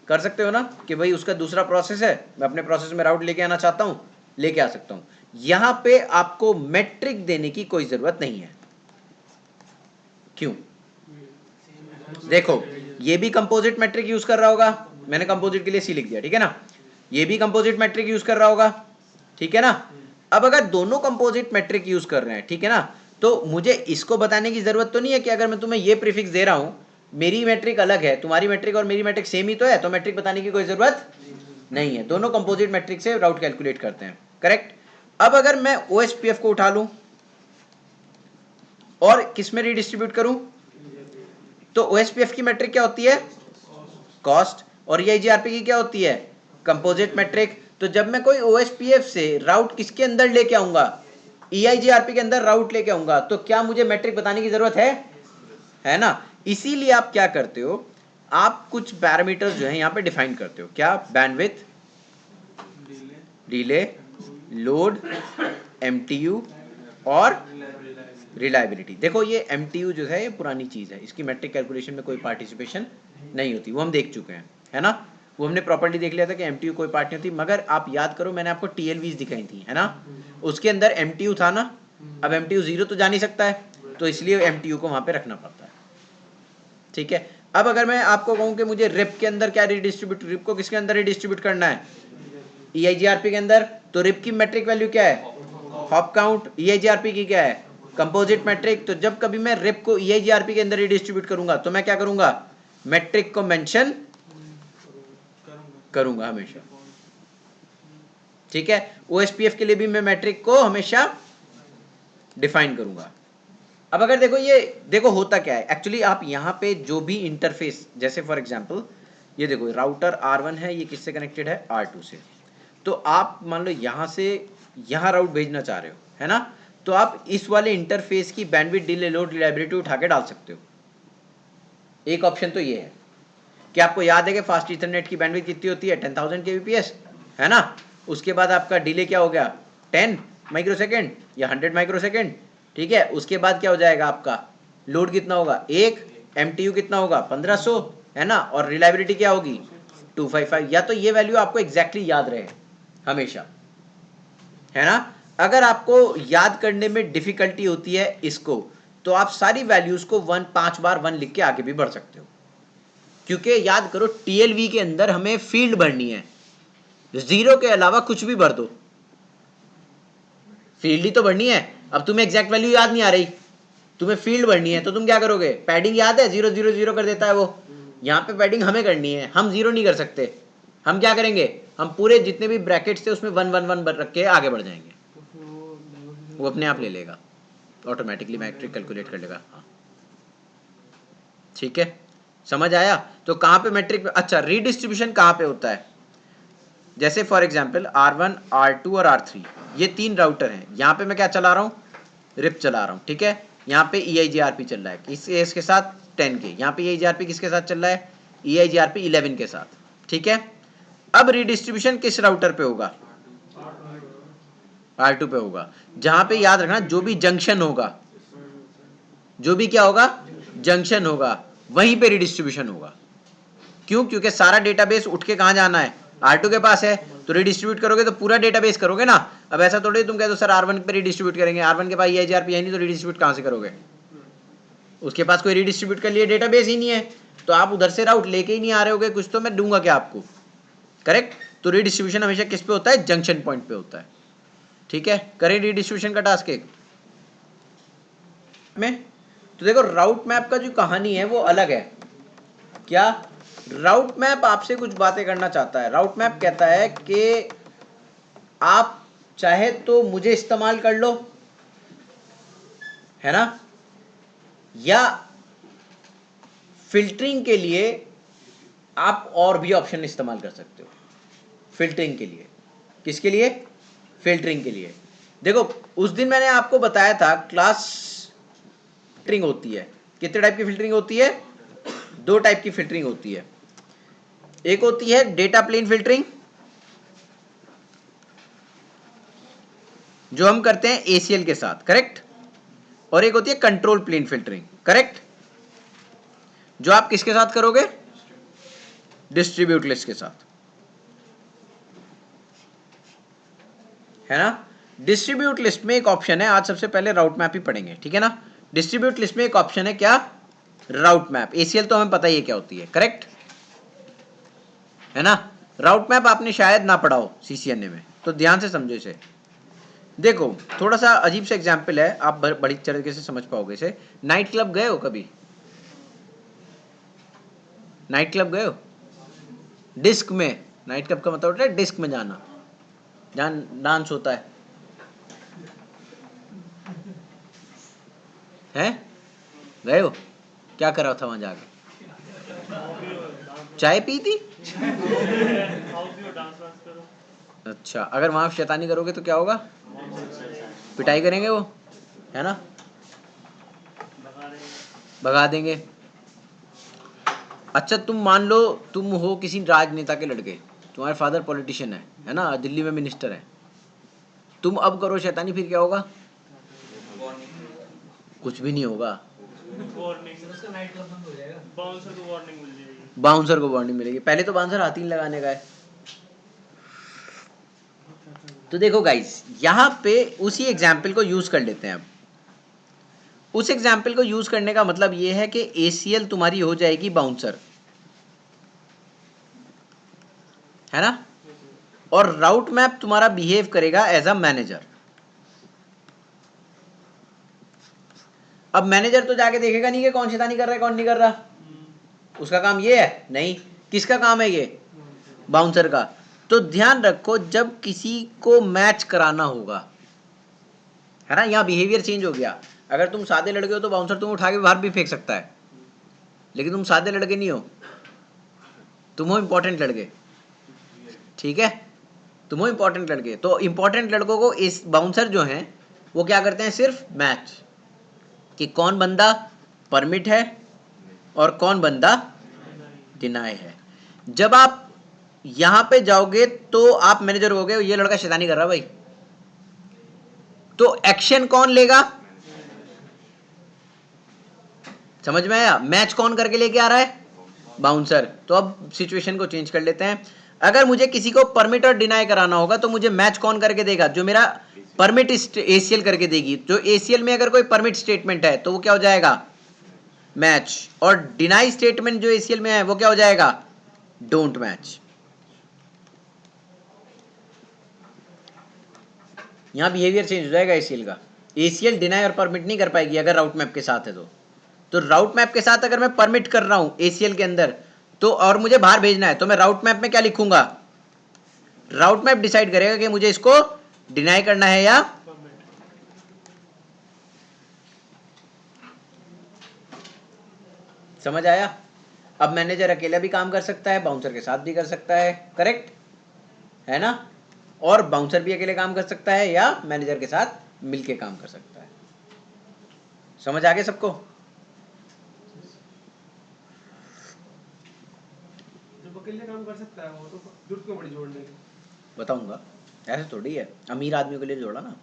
कर सकते हो ना, कि भाई उसका दूसरा प्रोसेस है, मैं अपने प्रोसेस में राउट लेके आना चाहता हूं, लेके आ सकता हूं। यहां पे आपको मैट्रिक देने की कोई जरूरत नहीं है। क्यों? देखो ये भी कंपोजिट मैट्रिक यूज कर रहा होगा, मैंने कंपोजिट के लिए C लिख दिया, ठीक है ना, ये भी कंपोजिट मैट्रिक यूज कर रहा होगा, ठीक है ना। अब अगर दोनों कंपोजिट मैट्रिक यूज कर रहे हैं, ठीक है ना, तो मुझे इसको बताने की जरूरत तो नहीं है कि अगर मैं तुम्हें ये प्रीफिक्स दे रहा हूं, मेरी मैट्रिक अलग है, तुम्हारी मैट्रिक और मेरी मैट्रिक सेम ही तो है, तो मैट्रिक बताने की कोई जरूरत नहीं है। दोनों कंपोजिट मैट्रिक से राउट कैलकुलेट करते हैं, करेक्ट। अब अगर मैं OSPF को उठा लूं और किस में रीडिस्ट्रीब्यूट करूं, तो OSPF की मैट्रिक क्या होती है कॉस्ट, और EIGRP की क्या होती है कंपोजिट मैट्रिक। तो जब मैं कोई OSPF से राउट किसके अंदर लेके आऊंगा, EIGRP के अंदर राउट लेके आऊंगा, तो क्या मुझे मैट्रिक बताने की जरूरत है ना। इसीलिए आप क्या करते हो, आप कुछ पैरामीटर्स जो है यहां पे डिफाइन करते हो, क्या, बैंडविड्थ, डिले, लोड, MTU और रिलायबिलिटी। देखो ये MTU जो है ये पुरानी चीज है, इसकी मैट्रिक कैलकुलेशन में कोई पार्टिसिपेशन नहीं होती, वो हम देख चुके हैं, है ना, वो हमने प्रॉपर्टी देख लिया था कि MTU कोई पार्ट नहीं होती। मगर आप याद करो, मैंने आपको TLVs दिखाई थी, है ना, उसके अंदर MTU था ना। अब MTU 0 तो जा नहीं सकता है, तो इसलिए MTU को वहां पे रखना पड़ता है, ठीक है। अब अगर मैं आपको कहूं कि मुझे रिप के अंदर क्या रिडिस्ट्रीब्यूट, रिप को किसके अंदर रिडिस्ट्रीब्यूट करना है, EIGRP के अंदर, तो रिप की मैट्रिक वैल्यू क्या है हॉप काउंट, EIGRP की क्या है कंपोजिट मैट्रिक। तो जब कभी मैं रिप को EIGRP के अंदर रिडिस्ट्रीब्यूट करूंगा तो मैं क्या करूंगा, मैट्रिक को मेंशन करूंगा हमेशा, ठीक है। OSPF के लिए भी मैं मैट्रिक को हमेशा डिफाइन करूंगा। अब अगर देखो ये देखो होता क्या है एक्चुअली, आप यहां पे जो भी इंटरफेस, जैसे फॉर एग्जांपल ये देखो राउटर R1 है, ये किससे कनेक्टेड है R2 से, तो आप मान लो यहां से यहां राउट भेजना चाह रहे हो, है ना, तो आप इस वाले इंटरफेस की बैंडविड्थ, डिले, लोड, रिलायबिलिटी उठा के डाल सकते हो। एक ऑप्शन तो ये है कि आपको याद है कि फास्ट ईथरनेट की बैंडविड्थ कितनी होती है 10,000 kbps, है ना, उसके बाद आपका डिले क्या हो गया 10 माइक्रोसेकंड या 100 माइक्रोसेकंड, ठीक है। उसके बाद क्या हो जाएगा आपका लोड कितना होगा 1, MTU कितना होगा 1500, है ना, और रिलायबिलिटी क्या होगी 255। या तो ये वैल्यू आपको एग्जैक्टली याद रहे हमेशा, है ना। अगर आपको याद करने में डिफिकल्टी होती है इसको, तो आप सारी वैल्यूज को 5 बार 1 लिख के आगे भी बढ़ सकते हो, क्योंकि याद करो TLV के अंदर हमें फील्ड भरनी है, 0 के अलावा कुछ भी भर दो, फील्ड ही तो भरनी है। अब तुम्हें एग्जैक्ट वैल्यू याद नहीं आ रही, तुम्हें फील्ड भरनी है, तो तुम क्या करोगे, पैडिंग याद है 0 0 0 कर देता है वो, यहाँ पे पैडिंग हमें करनी है, हम 0 नहीं कर सकते। हम क्या करेंगे, हम पूरे जितने भी ब्रैकेट्स थे उसमें 1 1 1 रख के आगे बढ़ जाएंगे, वो अपने आप ले लेगा, ऑटोमेटिकली मैट्रिक कैलकुलेट कर लेगा। हाँ ठीक है, समझ आया। तो कहां पे मैट्रिक, अच्छा रीडिस्ट्रीब्यूशन कहां पे होता है, जैसे फॉर एग्जांपल R1, R2 और R3 ये 3 राउटर हैं, यहां पे मैं क्या चला रहा हूं रिप चला रहा हूं, ठीक है। यहां पे EIGRP चल रहा है इसके साथ 10 के, यहां पे EIGRP किसके साथ चल रहा है EIGRP 11 के साथ, ठीक है। अब रीडिस्ट्रीब्यूशन किस राउटर पे होगा R2 पे होगा, जहां पे याद रखना जो भी जंक्शन होगा जो भी क्या होगा, जंक्शन होगा, वहीं पे रिडिस्ट्रीब्यूशन होगा। क्यों? क्योंकि सारा डेटाबेस उठ के कहां जाना है, R2 के पास है, तो रिडिस्ट्रीब्यूट करोगे तो पूरा डेटाबेस करोगे ना। अब ऐसा थोड़ी तुम कह दो सर R1 पे रिडिस्ट्रीब्यूट करेंगे, R1 के पास EIGRP है नहीं, तो रिडिस्ट्रीब्यूट कहां से करोगे? उसके पास कोई रिडिस्ट्रीब्यूट के लिए डेटाबेस ही नहीं है, तो आप उधर से राउट लेके ही नहीं आ रहे होगे कुछ, तो मैं दूंगा क्या आपको? करेक्ट। तो रिडिस्ट्रीब्यूशन हमेशा किस पे होता है? जंक्शन पॉइंट पे होता है। ठीक है, करें रिडिस्ट्रीब्यूशन का टास्क एक में। तो देखो राउट मैप का जो कहानी है वो अलग है। क्या? राउट मैप आपसे कुछ बातें करना चाहता है। राउट मैप कहता है कि आप चाहे तो मुझे इस्तेमाल कर लो, है ना, या फिल्टरिंग के लिए आप और भी ऑप्शन इस्तेमाल कर सकते हो। फिल्टरिंग के लिए, किसके लिए? फिल्टरिंग के लिए। देखो उस दिन मैंने आपको बताया था क्लास फिल्टरिंग होती है। कितने टाइप की फिल्टरिंग होती है? 2 टाइप की फिल्टरिंग होती है। एक होती है डेटा प्लेन फिल्टरिंग, जो हम करते हैं ACL के साथ, करेक्ट। और एक होती है कंट्रोल प्लेन फिल्टरिंग, करेक्ट, जो आप किसके साथ करोगे? डिस्ट्रीब्यूट लिस्ट के साथ, है ना। डिस्ट्रीब्यूट लिस्ट में एक ऑप्शन है, आज सबसे पहले राउट मैप ही पढ़ेंगे, ठीक है ना। डिस्ट्रीब्यूट लिस्ट में एक ऑप्शन है क्या? राउट मैप। ACL तो हमें पता ही है क्या होती है, करेक्ट, है ना। राउट मैप आपने शायद ना पढ़ा हो CCNA में, तो ध्यान से समझो इसे। देखो थोड़ा सा अजीब सा एग्जाम्पल है, आप बड़ी तरीके से समझ पाओगे इसे। नाइट क्लब गए हो कभी? नाइट क्लब गए हो? डिस्क में, नाइट क्लब का मतलब होता है डिस्क में जाना, जहाँ डांस होता है? गए हो? क्या कर रहा था वहां जाके? चाय पी थी? अच्छा, अगर वहां शैतानी करोगे तो क्या होगा? पिटाई करेंगे वो, है ना, भगा देंगे। अच्छा तुम मान लो तुम हो किसी राजनेता के लड़के, तुम्हारे फादर पॉलिटिशियन है ना, दिल्ली में मिनिस्टर है, तुम अब करो शैतानी, फिर क्या होगा? कुछ भी नहीं होगा, उसका नाइट क्लब बंद हो जाएगा, बाउंसर को वार्निंग मिल जाएगी। बाउंसर को वार्निंग मिलेगी। पहले तो बाउंसर हाथ ही नहीं लगाने का है। तो देखो गाइस, यहां पे उसी एग्जाम्पल को यूज कर लेते हैं। अब उस एग्जाम्पल को यूज करने का मतलब यह है कि ACL तुम्हारी हो जाएगी बाउंसर, है ना, और राउट मैप तुम्हारा बिहेव करेगा एज अ मैनेजर। अब मैनेजर तो जाके देखेगा नहीं कि कौन शैतानी कर रहा है कौन नहीं कर रहा, उसका काम ये है नहीं। किसका काम है ये? बाउंसर का। तो ध्यान रखो जब किसी को मैच कराना होगा, है ना, यहां बिहेवियर चेंज हो गया। अगर तुम सादे लड़के हो तो बाउंसर तुम उठा के बाहर भी फेंक सकता है, लेकिन तुम सादे लड़के नहीं हो, तुम हो इंपॉर्टेंट लड़के, ठीक है, तुम हो इंपॉर्टेंट लड़के। तो इंपॉर्टेंट लड़कों को इस बाउंसर जो हैं वो क्या करते हैं? सिर्फ मैच, कि कौन बंदा परमिट है और कौन बंदा डिनाई है। जब आप यहां पे जाओगे तो आप मैनेजर हो गए, ये लड़का शैतानी कर रहा भाई, तो एक्शन कौन लेगा? समझ में आया? मैच कौन करके लेके आ रहा है? बाउंसर। तो अब सिचुएशन को चेंज कर लेते हैं। अगर मुझे किसी को परमिट और डिनाई कराना होगा तो मुझे मैच कौन करके देगा? जो मेरा परमिट ACL करके देगी। जो ACL में अगर कोई परमिट स्टेटमेंट है तो वो क्या हो जाएगा? मैच। और डिनाई स्टेटमेंट जो ACL में है वो क्या हो जाएगा? Don't match. यहां बिहेवियर चेंज हो जाएगा ACL का। ACL डिनाई और परमिट नहीं कर पाएगी अगर राउट मैप के साथ है तो राउट मैप के साथ अगर मैं परमिट कर रहा हूं ACL के अंदर तो, और मुझे बाहर भेजना है, तो मैं राउट मैप में क्या लिखूंगा? राउट मैप डिसाइड करेगा कि मुझे इसको डिनाई करना है या समझ आया? अब मैनेजर अकेला भी काम कर सकता है, बाउंसर के साथ भी कर सकता है, करेक्ट है ना, और बाउंसर भी अकेले काम कर सकता है या मैनेजर के साथ मिलके काम कर सकता है। समझ आ गया सबको? जो अकेले काम कर सकता है वो तो जरूरत क्यों पड़ी जोड़ने की? बताऊंगा, ऐसे थोड़ी है, अमीर आदमी के लिए जोड़ा ना।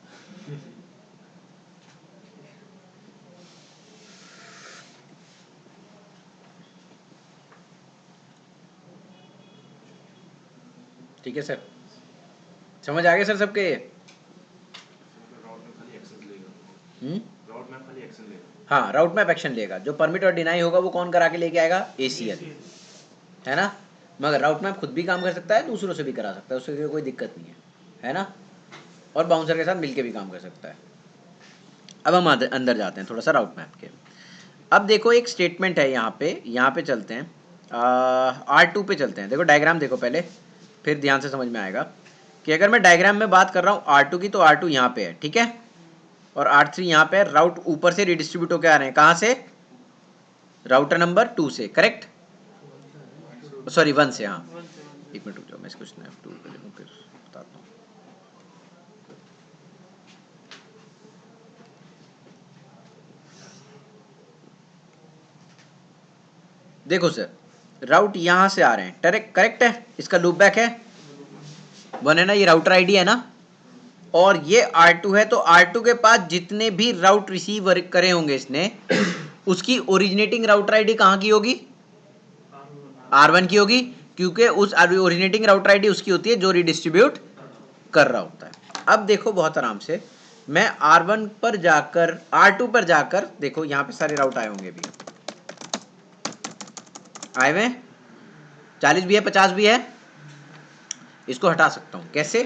ठीक है सर, समझ आ गए सर सबके? राउट में खाली एक्शन लेगा, हम्म, राउट में खाली एक्शन लेगा। हाँ राउट मैप एक्शन लेगा, जो परमिट और डिनाई होगा वो कौन करा के लेके आएगा? ACL, है ना। मगर राउट मैप खुद भी काम कर सकता है, दूसरों से भी करा सकता है, उससे कोई दिक्कत नहीं है ना। और बाउंसर के साथ मिलके भी काम कर सकता है। अब हम अंदर जाते हैं थोड़ा सा राउट मैप के। अब देखो एक स्टेटमेंट है यहाँ पे चलते हैं, R2 पे चलते हैं। देखो डायग्राम देखो पहले, फिर ध्यान से समझ में आएगा कि अगर मैं डायग्राम में बात कर रहा हूँ R2 की, तो R2 यहाँ पे है, ठीक है, और R3 यहाँ पे है। राउट ऊपर से रिडिस्ट्रीब्यूट होकर आ रहे हैं, कहाँ से? राउटर नंबर 2 से, करेक्ट, सॉरी 1 से, हाँ। एक मिनट रुक जाओ, मैं इसको स्नैप टूल पे देखूँ फिर बताता हूँ। देखो सर, राउट यहाँ से आ रहे हैं, करेक्ट है, इसका लूप बैक है 1 है ना, ये राउटर आईडी है ना, और ये R2 है, तो R2 के पास जितने भी राउट रिसीव करे होंगे इसने, उसकी ओरिजिनेटिंग राउटर आईडी कहाँ की होगी? R1 की होगी, क्योंकि उस ओरिजिनेटिंग राउटर आईडी उसकी होती है जो रिडिस्ट्रीब्यूट कर रहा होता है। अब देखो बहुत आराम से, मैं R1 पर जाकर, R2 पर जाकर, देखो यहाँ पे सारे राउट आए होंगे, भी आए हुए, 40 भी है, 50 भी है, इसको हटा सकता हूँ कैसे?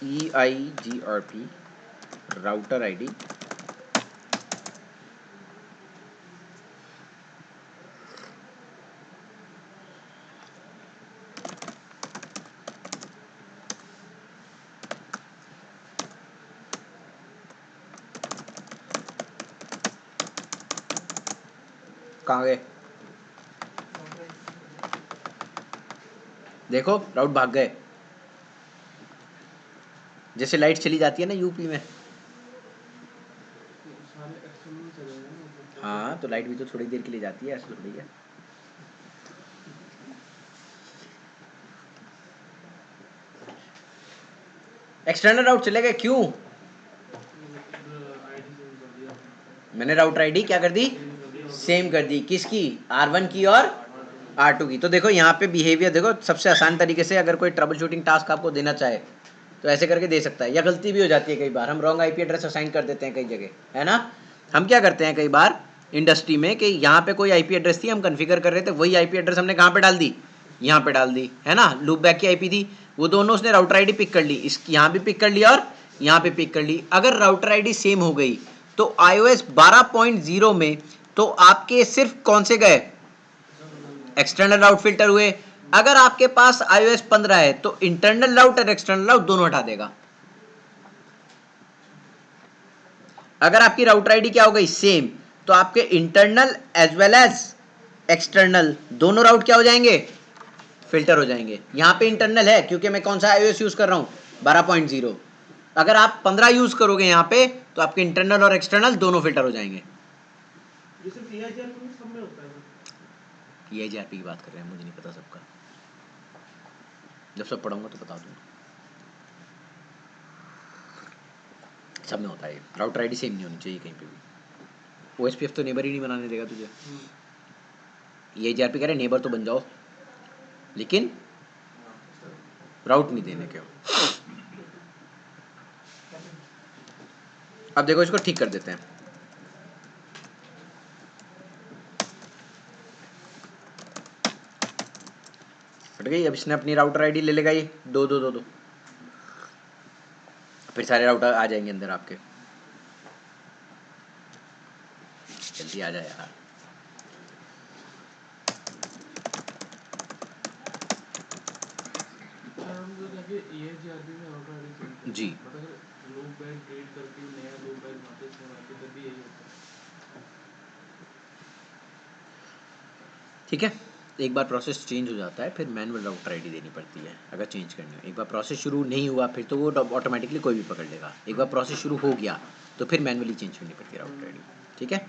EIGRP राउटर आईडी, कहाँ गए? देखो राउट भाग गए, जैसे लाइट चली जाती है ना यूपी में। हाँ तो लाइट भी तो थोड़ी देर के लिए जाती है, ऐसा थोड़ी है। एक्सटर्नल राउट चले गए, क्यों? मैंने राउटर आईडी क्या कर दी? सेम कर दी, किसकी? R1 की और R2 की। तो देखो यहाँ पे बिहेवियर देखो, सबसे आसान तरीके से अगर कोई ट्रबल शूटिंग टास्क आपको देना चाहे तो ऐसे करके दे सकता है, या गलती भी हो जाती है कई बार, हम रॉन्ग IP एड्रेस असाइन कर देते हैं कई जगह, है ना। हम क्या करते हैं कई बार इंडस्ट्री में कि यहाँ पे कोई IP एड्रेस थी, हम कन्फिगर कर रहे थे, वही IP एड्रेस हमने कहाँ पे डाल दी? यहाँ पे डाल दी, है ना। लूप बैक की IP थी, वो दोनों उसने राउटर आईडी पिक कर ली, इसकी यहाँ भी पिक कर लिया और यहाँ पे पिक कर ली। अगर राउटर आईडी सेम हो गई तो iOS 12.0 में तो आपके सिर्फ कौन से गए? एक्सटर्नल राउट फिल्टर हुए। अगर आपके पास iOS 15 है तो इंटरनल राउट और एक्सटर्नल राउट दोनों हटा देगा। अगर आपकी राउटर आईडी क्या हो गई? सेम, तो आपके internal as well as external दोनों राउट क्या हो जाएंगे? फिल्टर हो जाएंगे। यहां पे इंटरनल है क्योंकि मैं कौन सा iOS यूज कर रहा हूं? 12.0। अगर आप 15 यूज करोगे यहां पे तो आपके इंटरनल और एक्सटर्नल दोनों फिल्टर हो जाएंगे। ये सिर्फ EIGRP सब में होता है। EIGRP की बात कर रहे हैं, मुझे नहीं पता सबका, जब सब पढ़ूंगा तो बता दूंगा। सब में होता है, राउटर आईडी सेम नहीं होनी चाहिए कहीं पे भी। OSPF तो नेबर ही नहीं बनाने देगा तुझे। EIGRP कह रहे नेबर तो बन जाओ, लेकिन राउट नहीं देने के। अब देखो इसको ठीक कर देते हैं। हट गई। अब इसने अपनी राउटर आईडी ले लेगा, ये दो, फिर सारे राउटर आ जाएंगे अंदर आपके। जल्दी आ जाए यार। जी ठीक है, एक बार प्रोसेस चेंज हो जाता है फिर मैनुअल राउटर आईडी देनी पड़ती है अगर चेंज करनी हो। एक बार प्रोसेस शुरू नहीं हुआ फिर तो वो ऑटोमेटिकली कोई भी पकड़ लेगा। एक बार प्रोसेस शुरू हो गया तो फिर मैनुअली चेंज करनी पड़ती है राउटर आईडी, ठीक है।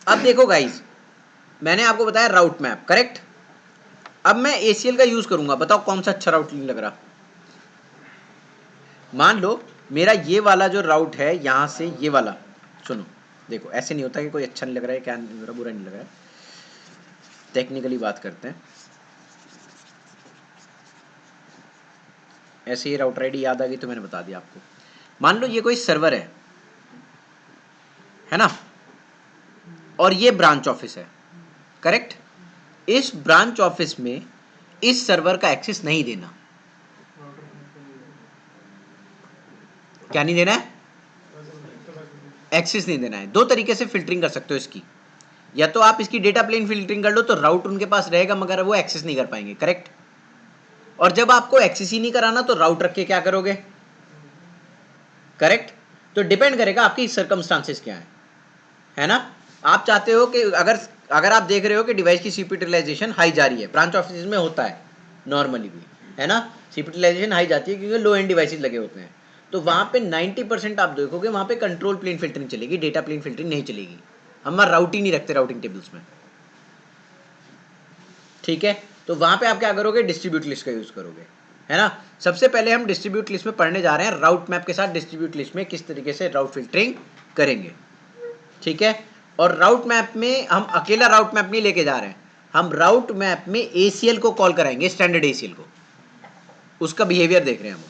अब देखो गाइस, मैंने आपको बताया राउट मैप, करेक्ट। अब मैं ACL का यूज करूंगा, बताओ कौन सा अच्छा राउट नहीं लग रहा। मान लो मेरा ये वाला जो राउट है यहां से ये वाला, सुनो देखो ऐसे नहीं होता कि कोई अच्छा नहीं लग रहा है, क्या नहीं लग रहा, बुरा नहीं लग रहा है, टेक्निकली बात करते हैं। ऐसे ही राउटर आईडी याद आ गई तो मैंने बता दिया आपको। मान लो ये कोई सर्वर है ना, और ये ब्रांच ऑफिस है, करेक्ट। इस ब्रांच ऑफिस में इस सर्वर का एक्सेस नहीं देना। क्या नहीं देना है? एक्सेस नहीं देना है। दो तरीके से फिल्टरिंग कर सकते हो इसकी, या तो आप इसकी डेटा प्लेन फिल्टरिंग कर लो तो राउट उनके पास रहेगा मगर वो एक्सेस नहीं कर पाएंगे, करेक्ट। और जब आपको एक्सेस ही नहीं कराना तो राउट रख के क्या करोगे, करेक्ट। तो डिपेंड करेगा आपकी सर्कमस्टांसेस क्या है ना। आप चाहते हो कि अगर आप देख रहे हो कि डिवाइस की सीपीयू यूटिलाइजेशन हाई जा रही है, ब्रांच ऑफिस में होता है नॉर्मली भी, है ना, सीपीयू यूटिलाइजेशन हाई जाती है क्योंकि लो एंड डिवाइसेस लगे होते हैं, तो वहाँ पे 90% आप देखोगे वहाँ पे कंट्रोल प्लेन फिल्टरिंग चलेगी, डेटा प्लेन फिल्टरिंग नहीं चलेगी। हम राउट ही नहीं रखते राउटिंग टेबल्स में, ठीक है। तो वहाँ पे आप क्या करोगे, डिस्ट्रीब्यूट लिस्ट का यूज़ करोगे, है ना। सबसे पहले हम डिस्ट्रीब्यूट लिस्ट में पढ़ने जा रहे हैं राउट मैप के साथ डिस्ट्रीब्यूट लिस्ट में किस तरीके से राउट फिल्टरिंग करेंगे, ठीक है। और राउट मैप में हम अकेला राउट मैप नहीं लेके जा रहे हैं, हम राउट मैप में ACL को कॉल कराएंगे, स्टैंडर्ड ACL को, उसका बिहेवियर देख रहे हैं हम।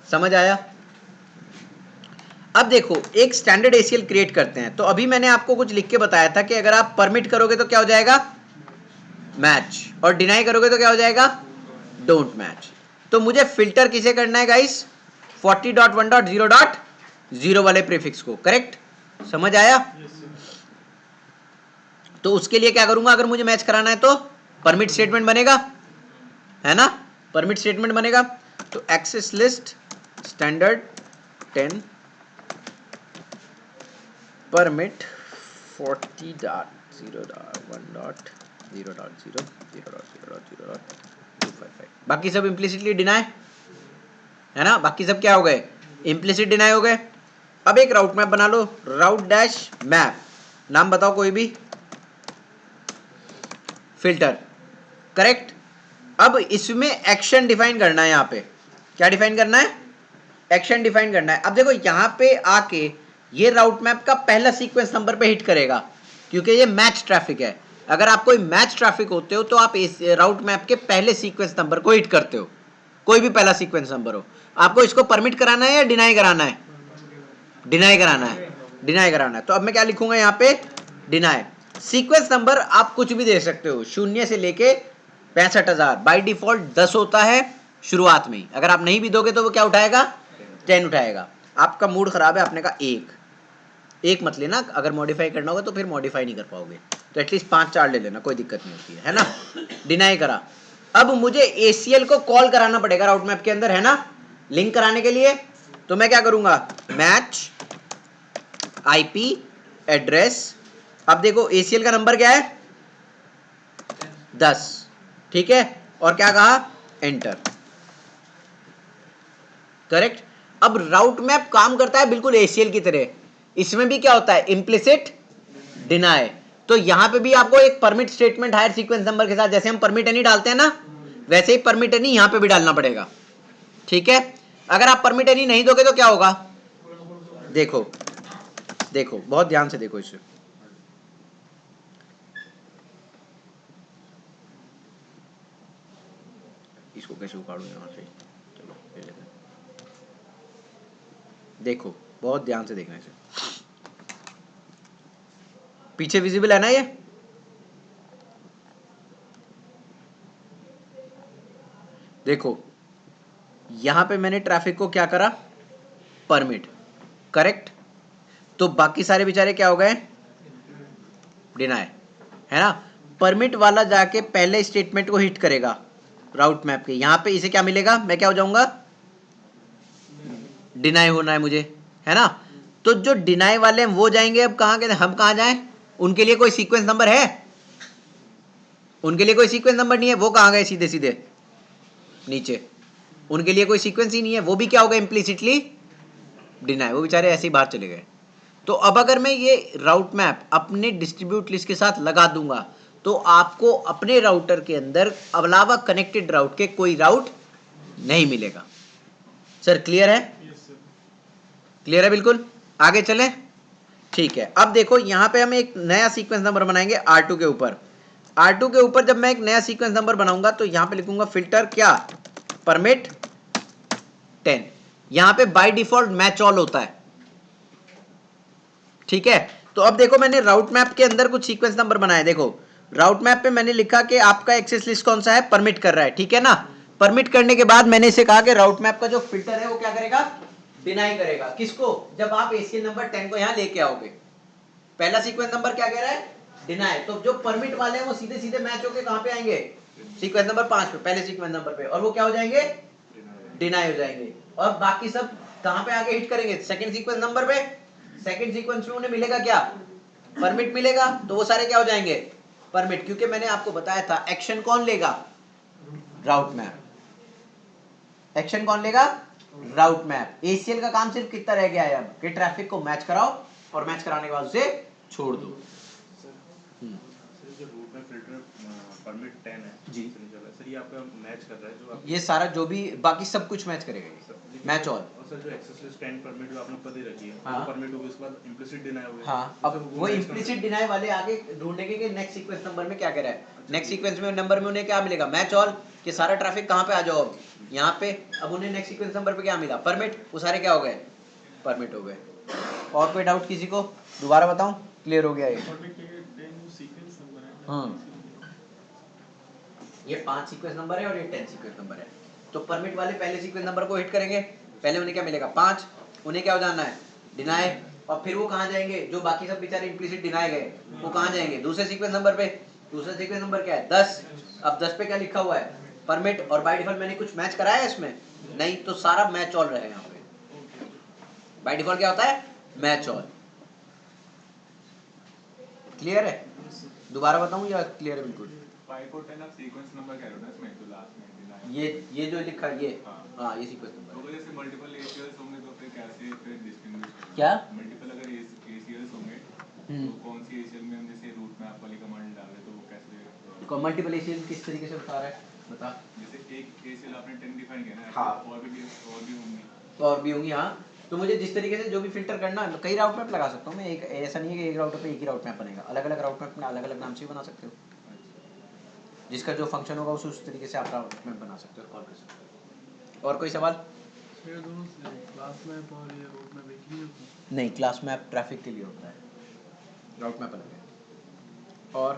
समझ आया? अब देखो एक स्टैंडर्ड ACL क्रिएट करते हैं, तो अभी मैंने आपको कुछ लिख के बताया था कि अगर आप परमिट करोगे तो क्या हो जाएगा, मैच, और डिनाई करोगे तो क्या हो जाएगा, डोंट मैच। तो मुझे फिल्टर किसे करना है गाइस, 40.1.0.0 वाले प्रीफिक्स को, करेक्ट। समझ आया? तो उसके लिए क्या करूंगा, अगर मुझे मैच कराना है तो परमिट स्टेटमेंट बनेगा, है ना, परमिट स्टेटमेंट बनेगा। तो एक्सेस लिस्ट स्टैंडर्ड 10 परमिट 40.1.0.0.0.255, बाकी सब इम्प्लिसिटली डिनाई, है ना, बाकी सब क्या हो गए, इम्प्लिसिट डिनाई हो गए। अब एक राउट मैप बना लो, राउट डैश मैप, नाम बताओ कोई भी, फिल्टर, करेक्ट। अब इसमें एक्शन डिफाइन करना है, यहां पे क्या डिफाइन करना है, एक्शन डिफाइन करना है। अब देखो यहां पे आके ये राउट मैप का पहला सीक्वेंस नंबर पे हिट करेगा क्योंकि ये मैच ट्रैफिक है। अगर आप कोई मैच ट्रैफिक होते हो तो आप इस राउट मैप के पहले सीक्वेंस नंबर को हिट करते हो, कोई भी पहला सीक्वेंस नंबर हो। आपको इसको परमिट कराना है या डिनाई कराना है, डिनाई कराना है, डिनाई कराना है। तो अब मैं क्या लिखूंगा यहाँ पे, डिनाई। सीक्वेंस नंबर आप कुछ भी दे सकते हो, 0 से लेके 65,000, बाय डिफॉल्ट 10 होता है शुरुआत में ही। अगर आप नहीं भी दोगे तो वो क्या उठाएगा, 10 उठाएगा। आपका मूड खराब है, आपने कहा एक मत लेना, अगर मॉडिफाई करना होगा तो फिर मॉडिफाई नहीं कर पाओगे, तो एटलीस्ट 5-4 ले लेना, कोई दिक्कत नहीं होती है ना। डिनाई करा। अब मुझे ACL को कॉल कराना पड़ेगा राउट मैप के अंदर, है ना, लिंक कराने के लिए। तो मैं क्या करूंगा, मैच IP एड्रेस। अब देखो ACL का नंबर क्या है, 10, ठीक है, और क्या कहा, एंटर, करेक्ट। अब राउट मैप काम करता है बिल्कुल ACL की तरह, इसमें भी क्या होता है, इम्प्लिसिट डिनाई। तो यहां पे भी आपको एक permit statement higher sequence number के साथ, जैसे हम परमिट एनी डालते हैं ना, वैसे ही परमिट एनी यहां पे भी डालना पड़ेगा, ठीक है। अगर आप परमिट एनी नहीं दोगे तो क्या होगा, देखो देखो बहुत ध्यान से देखो इसे, इसको कैसे उखाड़ू यहां से, चलो ले लेते हैं। देखो बहुत ध्यान से देखना इसे, पीछे विजिबल है ना ये, देखो यहां पे मैंने ट्रैफिक को क्या करा, परमिट, करेक्ट। तो बाकी सारे बेचारे क्या हो गए, डिनाई, है ना। परमिट वाला जाके पहले स्टेटमेंट को हिट करेगा राउट मैप के, यहां पे इसे क्या मिलेगा, मैं क्या हो जाऊंगा, डिनाई होना है मुझे, है ना। तो जो डिनाई वाले हैं वो जाएंगे, अब कहां के, हम कहां जाएं, उनके लिए कोई सीक्वेंस नंबर है, उनके लिए कोई सीक्वेंस नंबर नहीं है, वो कहां गए, सीधे सीधे नीचे, उनके लिए कोई सीक्वेंस ही नहीं है, वो भी क्या होगा, इम्प्लिसिटली डिनाई, वो बेचारे ऐसे ही बाहर चले गए। तो अब अगर मैं ये राउट मैप अपने डिस्ट्रीब्यूट लिस्ट के साथ लगा दूंगा तो आपको अपने राउटर के अंदर अलावा कनेक्टेड राउट के कोई राउट नहीं मिलेगा। सर क्लियर है, क्लियर है, बिल्कुल। आगे चलें, ठीक है। अब देखो यहां पे हम एक नया सीक्वेंस नंबर बनाएंगे R2 के ऊपर। R2 के ऊपर जब मैं एक नया सीक्वेंस नंबर बनाऊंगा तो यहां पे लिखूंगा फिल्टर क्या, परमिट 10। यहां पे बाय डिफॉल्ट मैच ऑल होता है, ठीक है। तो अब देखो मैंने राउट मैप के अंदर कुछ सीक्वेंस नंबर बनाए। देखो राउट मैप पे मैंने लिखा कि आपका एक्सेस लिस्ट कौन सा है, परमिट कर रहा है, ठीक है ना। परमिट करने के बाद मैंने इसे कहा कि राउट मैप का जो फिल्टर है वो क्या करेगा, डिनाई करेगा। किसको, जब आप एसीएल नंबर 10 को यहां लेके आओगे। पहला सीक्वेंस नंबर क्या कह रहा है, डिनाई। तो जो परमिट वाले हैं वो सीधे सीधे मैच होके कहां पे आएंगे, सीक्वेंस नंबर 5 पे, पहले सीक्वेंस नंबर पे, और वो क्या हो जाएंगे, डिनाई हो जाएंगे। और बाकी सब कहां पे आगे हिट करेंगे, सेकंड सीक्वेंस नंबर पे। सेकंड सीक्वेंस में उन्हें मिलेगा क्या, परमिट मिलेगा, तो वो सारे क्या हो जाएंगे, परमिट। क्योंकि मैंने आपको बताया था एक्शन कौन लेगा, राउट मैप। एक्शन कौन लेगा, राउट मैप। एसीएल का काम सिर्फ कितना रह गया है अब, कि ट्रैफिक को मैच कराओ और मैच कराने के बाद उसे छोड़ दो। सर जो रूट में फिल्टर परमिट 10 है जी सर, ये आपका मैच कर रहा है जो आप ये सारा जो भी बाकी सब कुछ मैच करेगा ये, मैच ऑल। और सर जो एक्सेस लिस्ट 10 परमिट जो आपने ऊपर दे रखी है हाँ। वो परमिट होगी, उसके बाद इम्प्लिसिट डिनाई हो गया। हाँ, तो अब सर वो मैच इम्प्लिसिट डिनाई वाले आगे ढूंढेंगे कि नेक्स्ट सीक्वेंस नंबर में क्या कह रहा है। नेक्स्ट सीक्वेंस में नंबर में उन्हें क्या मिलेगा, मैच ऑल, कि सारा ट्रैफिक कहाँ पे आ जाओ अब, यहाँ पे। अब उन्हें नेक्स्ट सीक्वेंस नंबर पे क्या मिला, परमिट, वो सारे क्या हो गए, परमिट हो गए। और कोई डाउट किसी को, दोबारा बताऊं, क्लियर हो गया ये। ये 5 सीक्वेंस नंबर है और ये 10 सीक्वेंस नंबर है। तो परमिट वाले पहले सीक्वेंस नंबर को हिट करेंगे, पहले उन्हें क्या मिलेगा, 5, उन्हें क्या हो जाना है, डिनाई। और फिर वो कहाँ जाएंगे, जो बाकी सब बेचारे इम्प्लिसिट डिनाई गए वो कहाँ जाएंगे, दूसरे सीक्वेंस नंबर पे। दूसरा सीक्वेंस नंबर क्या है, 10। अब 10 पे क्या लिखा हुआ है, परमिट, और बाय डिफॉल्ट मैंने कुछ मैच कराया है इसमें, नहीं, तो सारा मैच ऑल रहे यहाँ पे। बाय डिफॉल्ट क्या होता है, मैच ऑल। क्लियर है, दोबारा बताऊं या क्लियर है बिल्कुल। 5 और 10 आप सीक्वेंस नंबर कह रहे हो ना इसमें, तो लास्ट में डिनाई ये जो लिखा है ये, हाँ। हाँ ये सीक्वेंस नंबर तो जैसे मल्टीपल एसीएल्स होंगे तो फिर कैसे फिर डिस्टिंग्विश करेंगे? क्या? मल्टीपल अगर एसीएल्स होंगे तो कौन सी एसीएल में हम जैसे रूट मैप वाली कमांड डाल रहे तो वो कैसे मल्टीपल एसीएल किस तरीके से बता रहा है, बता। जैसे एक एसीएल आपने 10 डिफाइन किया ना, हाँ। और भी होंगी। और भी होंगी, हाँ। तो मुझे जिस तरीके से जो भी फिल्टर करना, कई राउट मैप लगा सकता हूँ मैं, एक ऐसा नहीं है कि एक राउटर पे एक ही राउट मैप बनेगा, अलग अलग राउट मैप में अलग अलग नाम से भी बना सकते हो। जिसका जो फंक्शन होगा उस तरीके से आप राउट मैप बना सकते हो, कॉल कर सकते हो। और कोई सवाल? ये दोनों क्लास मैप और ये रूट मैप एक ही होता है? नहीं, क्लास मैप ट्रैफिक के लिए होता है, राउट मैप अलग है। और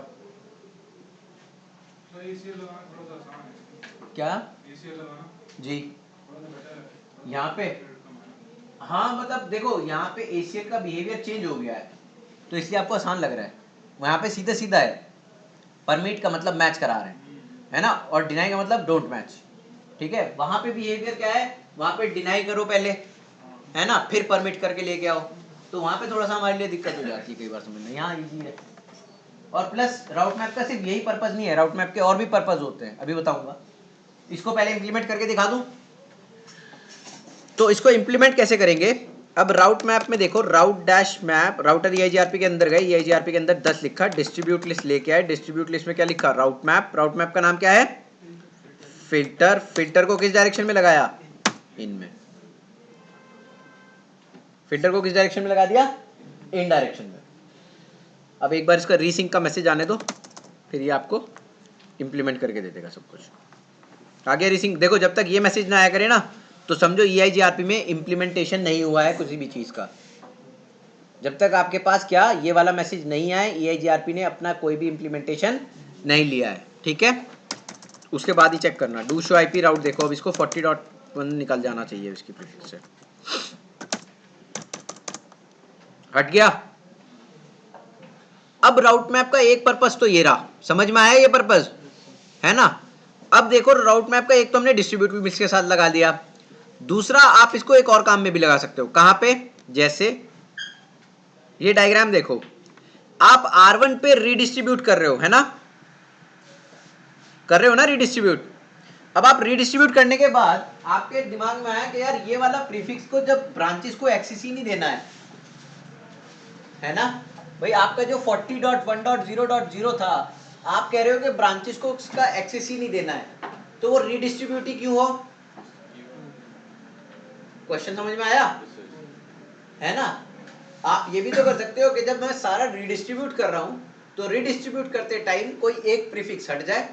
तो एसीएल लगाना थोड़ा सा आसान है। क्या? एसीएल लगाना जी थोड़ा सा बेटर है यहाँ पे, हाँ मतलब देखो यहाँ पे एसीएल का बिहेवियर चेंज हो गया है, तो इसलिए आपको आसान लग रहा है। वहाँ पे सीधा सीधा है, परमिट का मतलब मैच करा रहे हैं, है ना, और डिनाई का मतलब डोंट मैच, ठीक है। वहाँ पे बिहेवियर क्या है, वहाँ पे डिनाई करो पहले, है ना, फिर परमिट करके लेके आओ। तो वहाँ पे थोड़ा सा हमारे लिए दिक्कत हो जाती है कई बार समझना, यहाँ इजी है। और प्लस राउट मैप का सिर्फ यही पर्पज नहीं है, राउट मैप के और भी पर्पज होते हैं, अभी बताऊंगा। इसको पहले इंप्लीमेंट करके दिखा दूं। तो इसको इंप्लीमेंट कैसे करेंगे, अब राउट मैप में देखो, राउट डैश मैप, राउटर ईआईजीआरपी के अंदर गए, ईआईजीआरपी के अंदर 10 लिखा, डिस्ट्रीब्यूट लिस्ट लेके आए, डिस्ट्रीब्यूट लिस्ट में क्या लिखा, राउट मैप। राउट मैप का नाम क्या है, फिल्टर। फिल्टर को किस डायरेक्शन में लगाया, इनमें। फिल्टर को किस डायरेक्शन में लगा दिया, इन डायरेक्शन में। अब एक बार इसका रीसिंक का मैसेज आने दो, फिर ये आपको इंप्लीमेंट करके दे देगा सब कुछ। आगे रीसिंक देखो, जब तक ये मैसेज ना आया करे ना, तो समझो ईआईजीआरपी में इंप्लीमेंटेशन नहीं हुआ है किसी भी चीज का। जब तक आपके पास क्या ये वाला मैसेज नहीं आए, ईआईजीआरपी ने अपना कोई भी इंप्लीमेंटेशन नहीं लिया है, ठीक है। उसके बाद ही चेक करना। डू शो आईपी राउट देखो, अब इसको 40.1 निकल जाना चाहिए इसकी प्रीफिक्स से, हट गया। अब राउट मैप का एक पर्पस तो ये रहा, समझ में आया ये पर्पस, है ना। अब देखो राउट मैप का एक तो हमने डिस्ट्रीब्यूटिव लिस्ट के साथ लगा दिया, दूसरा आप इसको एक और काम में भी लगा सकते हो। कहां पे, जैसे ये डायग्राम देखो, आप R1 पे रीडिस्ट्रीब्यूट कर रहे हो, है ना, कर रहे हो ना रीडिस्ट्रीब्यूट। अब आप रीडिस्ट्रीब्यूट करने के बाद आपके दिमाग में आया कि यार ये वाला प्रीफिक्स को जब ब्रांचेस को एक्सेस ही नहीं देना है ना भाई, आपका जो 40.1.0.0 था, आप कह रहे हो कि ब्रांचेस को उसका एक्सेस ही नहीं देना है, तो वो रीडिस्ट्रीब्यूट ही क्यों हो, क्वेश्चन समझ में आया, है ना। आप ये भी तो कर सकते हो कि जब मैं सारा रीडिस्ट्रीब्यूट कर रहा हूं, तो रीडिस्ट्रीब्यूट करते टाइम कोई एक प्रीफिक्स हट जाए,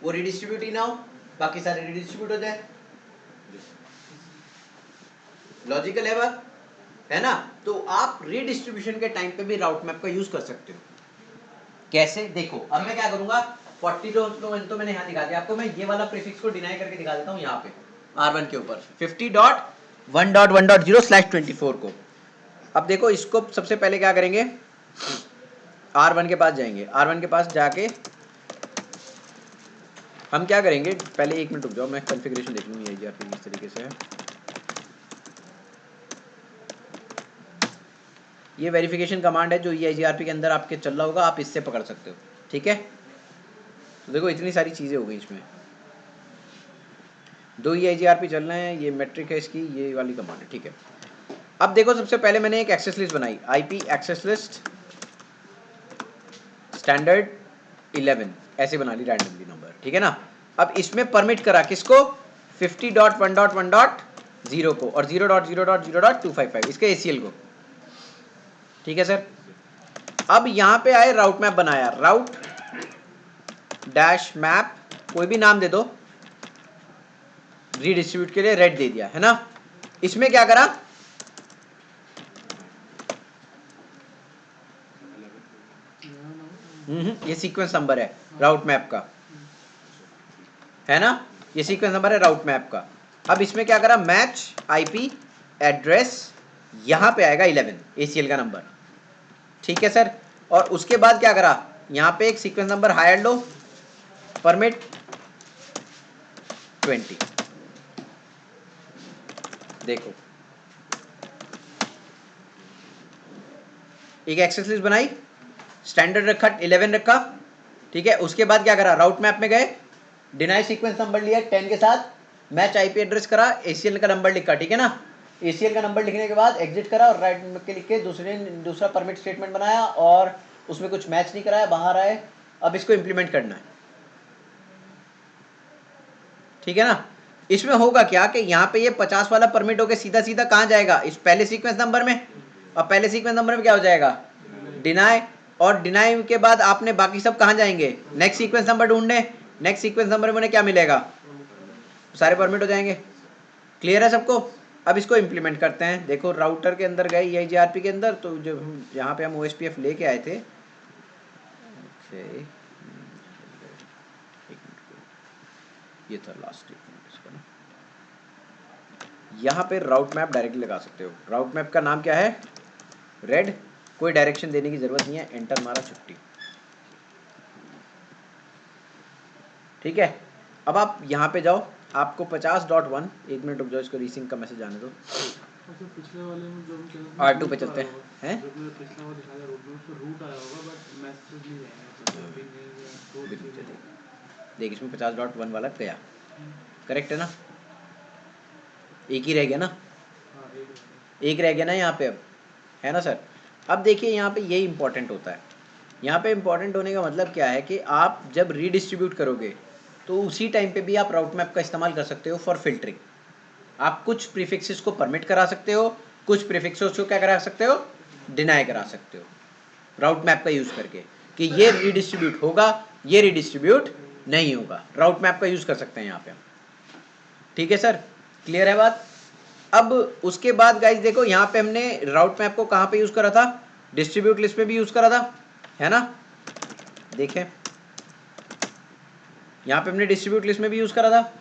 वो रीडिस्ट्रीब्यूट ही ना हो, बाकी सारे रीडिस्ट्रीब्यूट हो जाए। लॉजिकल है ना। तो आप रीडिस्ट्रीब्यूशन के टाइम पे भी राउट मैप का यूज कर सकते हो। कैसे, देखो अब मैं क्या करूंगा, 40 तो मैंने यहाँ दिखा दिया आपको, मैं ये वाला प्रीफिक्स को डिनाई करके दिखा देता हूँ यहाँ पे R1 के ऊपर 50.1.1.0/24 को। अब देखो इसको सबसे पहले क्या करेंगे, R1 के पास जाएंगे, R1 के पास जाके हम क्या करेंगे, पहले 1 मिनट रुक जाओ, मैं कॉन्फ़िगरेशन देख लूँ ये किस तरीके से है। ये वेरिफिकेशन कमांड है जो EIGRP के अंदर आपके चल रहा होगा, आप इससे पकड़ सकते हो, ठीक है। तो देखो इतनी सारी चीज़ें हो गई इसमें, 2 EIGRP चल रहे हैं, ये मेट्रिक है इसकी, ये वाली कमांड है, ठीक है। अब देखो सबसे पहले मैंने एक एक्सेस लिस्ट बनाई, IP एक्सेस लिस्ट स्टैंडर्ड 11 ऐसे बना ली रैंडमली नंबर, ठीक है ना। अब इसमें परमिट करा किसको, 50.1.1.0 को और 0.0.0.255 इसके ACL को, ठीक है सर। अब यहाँ पे आए राउट मैप बनाया, राउट डैश मैप कोई भी नाम दे दो, रीडिस्ट्रीब्यूट के लिए रेड दे दिया है ना। इसमें क्या करा, ये सीक्वेंस नंबर है राउट मैप का, है ना, ये सीक्वेंस नंबर है राउट मैप का। अब इसमें क्या करा, मैच IP एड्रेस, यहां पे आएगा 11 ACL का नंबर, ठीक है सर। और उसके बाद क्या करा, यहां पे एक सीक्वेंस नंबर हायर लो, परमिट 20, देखो एक एक्सेस लिस्ट बनाई, स्टैंडर्ड रखा 11 रखा, ठीक है। उसके बाद क्या करा, राउट मैप में गए, डिनाई सीक्वेंस नंबर लिया 10 के साथ, मैच IP एड्रेस करा, ACL का नंबर लिखा, ठीक है ना। ACL का नंबर लिखने के बाद एग्जिट करा और राइट के लिख के दूसरा परमिट स्टेटमेंट बनाया और उसमें कुछ मैच नहीं कराया, बाहर आए। अब इसको इंप्लीमेंट करना है, ठीक है ना। इसमें होगा क्या कि यहाँ पे ये 50 वाला परमिट होकर सीधा सीधा कहाँ जाएगा, इस पहले सीक्वेंस नंबर में, और पहले सीक्वेंस नंबर में क्या हो जाएगा, डिनाई, और डिनाई के बाद आपने बाकी सब कहाँ जाएंगे, नेक्स्ट सीक्वेंस नंबर ढूंढने, नेक्स्ट सीक्वेंस नंबर में क्या मिलेगा, सारे परमिट हो जाएंगे। क्लियर है सबको। अब इसको इंप्लीमेंट करते हैं, देखो राउटर के अंदर गए EIGRP के अंदर, तो जो यहाँ पे हम OSPF लेके आए थे, ये था लास्ट स्टेटमेंट इसका ना, यहाँ पे राउट मैप डायरेक्टली लगा सकते हो। राउट मैप का नाम क्या है, रेड, कोई डायरेक्शन देने की जरूरत नहीं है, एंटर मारा, छुट्टी, ठीक है। अब आप यहाँ पे जाओ, आपको 50.1, 1 मिनट रुक जाओ, इसको रीसिंक का मैसेज आने दो। अच्छा, पिछले वाले में जो हम R2 पे चलते हैं, जो हमने पिछला वाला दिखाया रोड में, उसमें रूट आया होगा बट मैसेज नहीं आया, देख इसमें 50.1 वाला गया, करेक्ट है ना, एक ही रह गया ना, एक रह गया ना यहाँ पे, अब है ना सर। अब देखिए यहाँ पे यही इंपॉर्टेंट होता है, यहाँ पे इंपॉर्टेंट होने का मतलब क्या है कि आप जब रीडिस्ट्रीब्यूट करोगे तो उसी टाइम पे भी आप राउट मैप का इस्तेमाल कर सकते हो फॉर फिल्टरिंग। आप कुछ प्रीफिक्सेस को परमिट करा सकते हो, कुछ प्रीफिक्सेस को क्या करा सकते हो, डिनाई करा सकते हो, राउट मैप का यूज करके, कि ये रीडिस्ट्रीब्यूट होगा, ये रीडिस्ट्रीब्यूट नहीं होगा, राउट मैप का यूज कर सकते हैं यहाँ पे, ठीक है सर। क्लियर है बात। अब उसके बाद गाइस देखो यहाँ पे हमने राउट मैप को कहाँ पे यूज करा था, डिस्ट्रीब्यूट लिस्ट में भी यूज करा था, है ना। देखें यहाँ पे हमने डिस्ट्रीब्यूट लिस्ट में भी यूज करा था,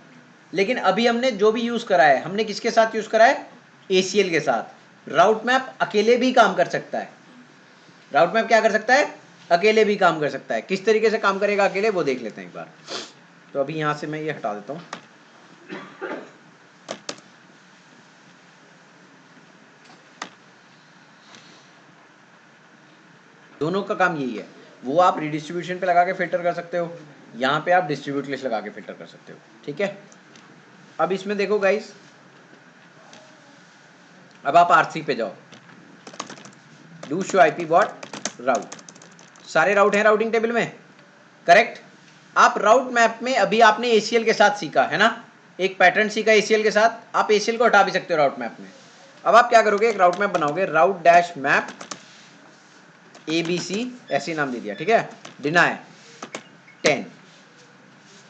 लेकिन अभी हमने जो भी यूज करा है, हमने किसके साथ यूज करा है, ACL के साथ। राउट मैप अकेले भी काम कर सकता है, राउट मैप क्या कर सकता है, अकेले भी काम कर सकता है। किस तरीके से काम करेगा अकेले, वो देख लेते हैं एक बार। तो अभी यहाँ से मैं ये हटा देता हूँ, दोनों का काम यही है, वो आप रिडिस्ट्रीब्यूशन पे लगा के फिल्टर कर सकते हो, यहाँ पे आप डिस्ट्रीब्यूट लिस्ट लगा के फिल्टर कर सकते हो, ठीक है। अब इसमें देखो गाइस, अब आप R3 पे जाओ, डू शो IP बॉट राउट, सारे राउट हैं राउटिंग टेबल में, करेक्ट। आप राउट मैप में अभी आपने ACL के साथ सीखा है ना, एक पैटर्न सीखा ACL के साथ, आप ACL को हटा भी सकते हो राउट मैप में। अब आप क्या करोगे, एक राउट मैप बनाओगे, राउट डैश मैप ABC ऐसे नाम दे दिया, ठीक है, डिनाई 10,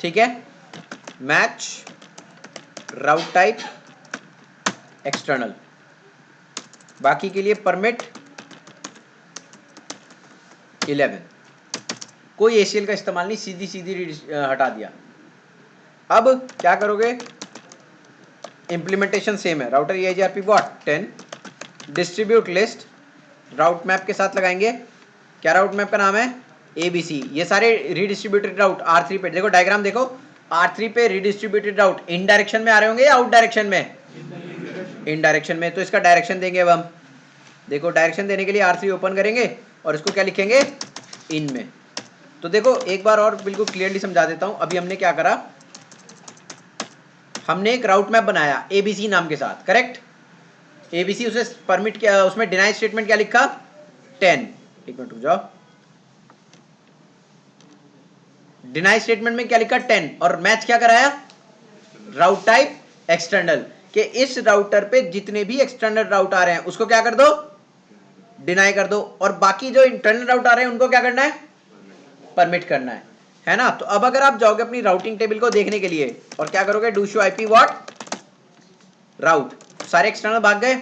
ठीक है, मैच राउट टाइप एक्सटर्नल, बाकी के लिए परमिट 11, कोई एसीएल का इस्तेमाल नहीं, सीधी सीधी हटा दिया। अब क्या करोगे, इंप्लीमेंटेशन सेम है, router EIGRP what 10, distribute list route map के साथ लगाएंगे। क्या राउट मैप का नाम है, ABC। ये सारे रीडिस्ट्रीब्यूटेड राउट R3 पे, देखो डायग्राम देखो, R3 पे रीडिस्ट्रीब्यूटेड राउट इन डायरेक्शन में आ रहे होंगे या आउट डायरेक्शन में, इन डायरेक्शन में। तो इसका डायरेक्शन देंगे अब हम, देखो डायरेक्शन देने के लिए R3 ओपन करेंगे और इसको क्या लिखेंगे, इन में। तो देखो एक बार और बिल्कुल क्लियरली समझा देता हूं। अभी हमने क्या करा, हमने एक राउट मैप बनाया ABC नाम के साथ, करेक्ट। ABC उसे परमिट किया, उसमें डिनाई स्टेटमेंट क्या लिखा 10, एक मिनट रुक जाओ, डिनाई स्टेटमेंट में क्या लिखा 10, और मैच क्या कराया, राउट टाइप एक्सटर्नल, कि इस राउटर पे जितने भी एक्सटर्नल राउट आ रहे हैं उसको क्या कर दो, डिनाई कर दो, और बाकी जो इंटरनल राउट आ रहे हैं उनको क्या करना है, परमिट करना है ना। तो अब अगर आप जाओगे अपनी राउटिंग टेबल को देखने के लिए और क्या करोगे, डू शो IP व्हाट राउट, सारे एक्सटर्नल भाग गए,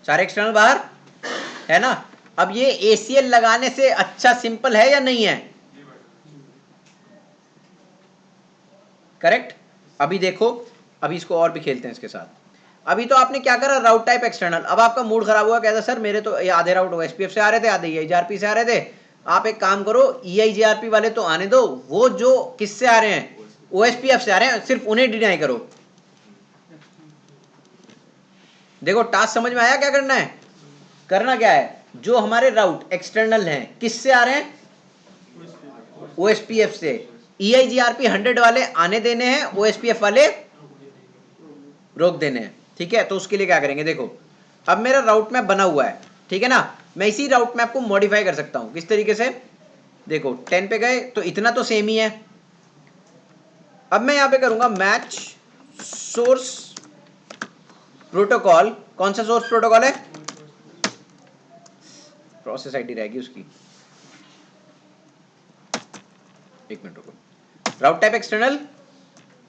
सारे एक्सटर्नल बाहर है ना। अब ये ACL लगाने से अच्छा सिंपल है या नहीं है, करेक्ट। अभी देखो, अभी इसको और भी खेलते हैं इसके साथ। अभी तो आपने क्या करा, राउट टाइप एक्सटर्नल। अब आपका मूड खराब हुआ, कहता सर मेरे तो आधे राउट OSPF से आ रहे थे, आधे EIGRP से आ रहे थे। आप एक काम करो, EIGRP वाले तो आने दो, वो जो किससे आ रहे हैं, OSPF से आ रहे हैं, सिर्फ उन्हें डिनाई करो। देखो टास्क समझ में आया, क्या करना है, करना क्या है, जो हमारे राउट एक्सटर्नल हैं किससे आ रहे हैं, OSPF से। EIGRP 100 वाले आने देने हैं, OSPF वाले रोक देने हैं, ठीक है। तो उसके लिए क्या करेंगे, देखो अब मेरा राउट मैप बना हुआ है, ठीक है ना। मैं इसी राउट मैप को मॉडिफाई कर सकता हूं, किस तरीके से, देखो 10 पे गए तो इतना तो सेम ही है। अब मैं यहां पे करूंगा मैच सोर्स प्रोटोकॉल, कौन सा सोर्स प्रोटोकॉल है, प्रोसेस आईडी रहेगी उसकी, एक मिनट रुको, route type external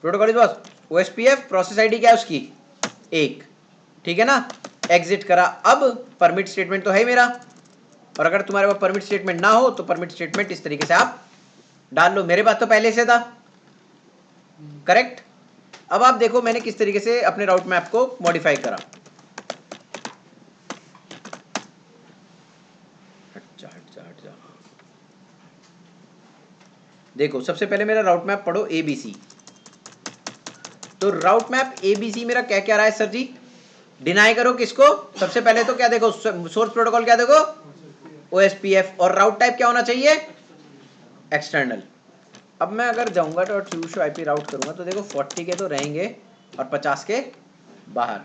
protocol is boss OSPF, process ID क्या है उसकी 1, ठीक है ना। एग्जिट करा, अब परमिट स्टेटमेंट तो है मेरा, और अगर तुम्हारे पास परमिट स्टेटमेंट ना हो तो परमिट स्टेटमेंट इस तरीके से आप डाल लो, मेरे पास तो पहले से था, करेक्ट। अब आप देखो मैंने किस तरीके से अपने राउट मैप को मॉडिफाई करा। हट जा। देखो सबसे पहले मेरा राउट मैप पढ़ो ABC। तो राउट मैप ABC मेरा क्या क्या रहा है सर जी, डिनाई करो किसको, सबसे पहले तो क्या देखो, सोर्स प्रोटोकॉल क्या देखो OSPF, और राउट टाइप क्या होना चाहिए, एक्सटर्नल। अब मैं अगर जाऊंगा तो डू शो IP राउट करूंगा तो देखो 40 के तो रहेंगे और 50 के बाहर।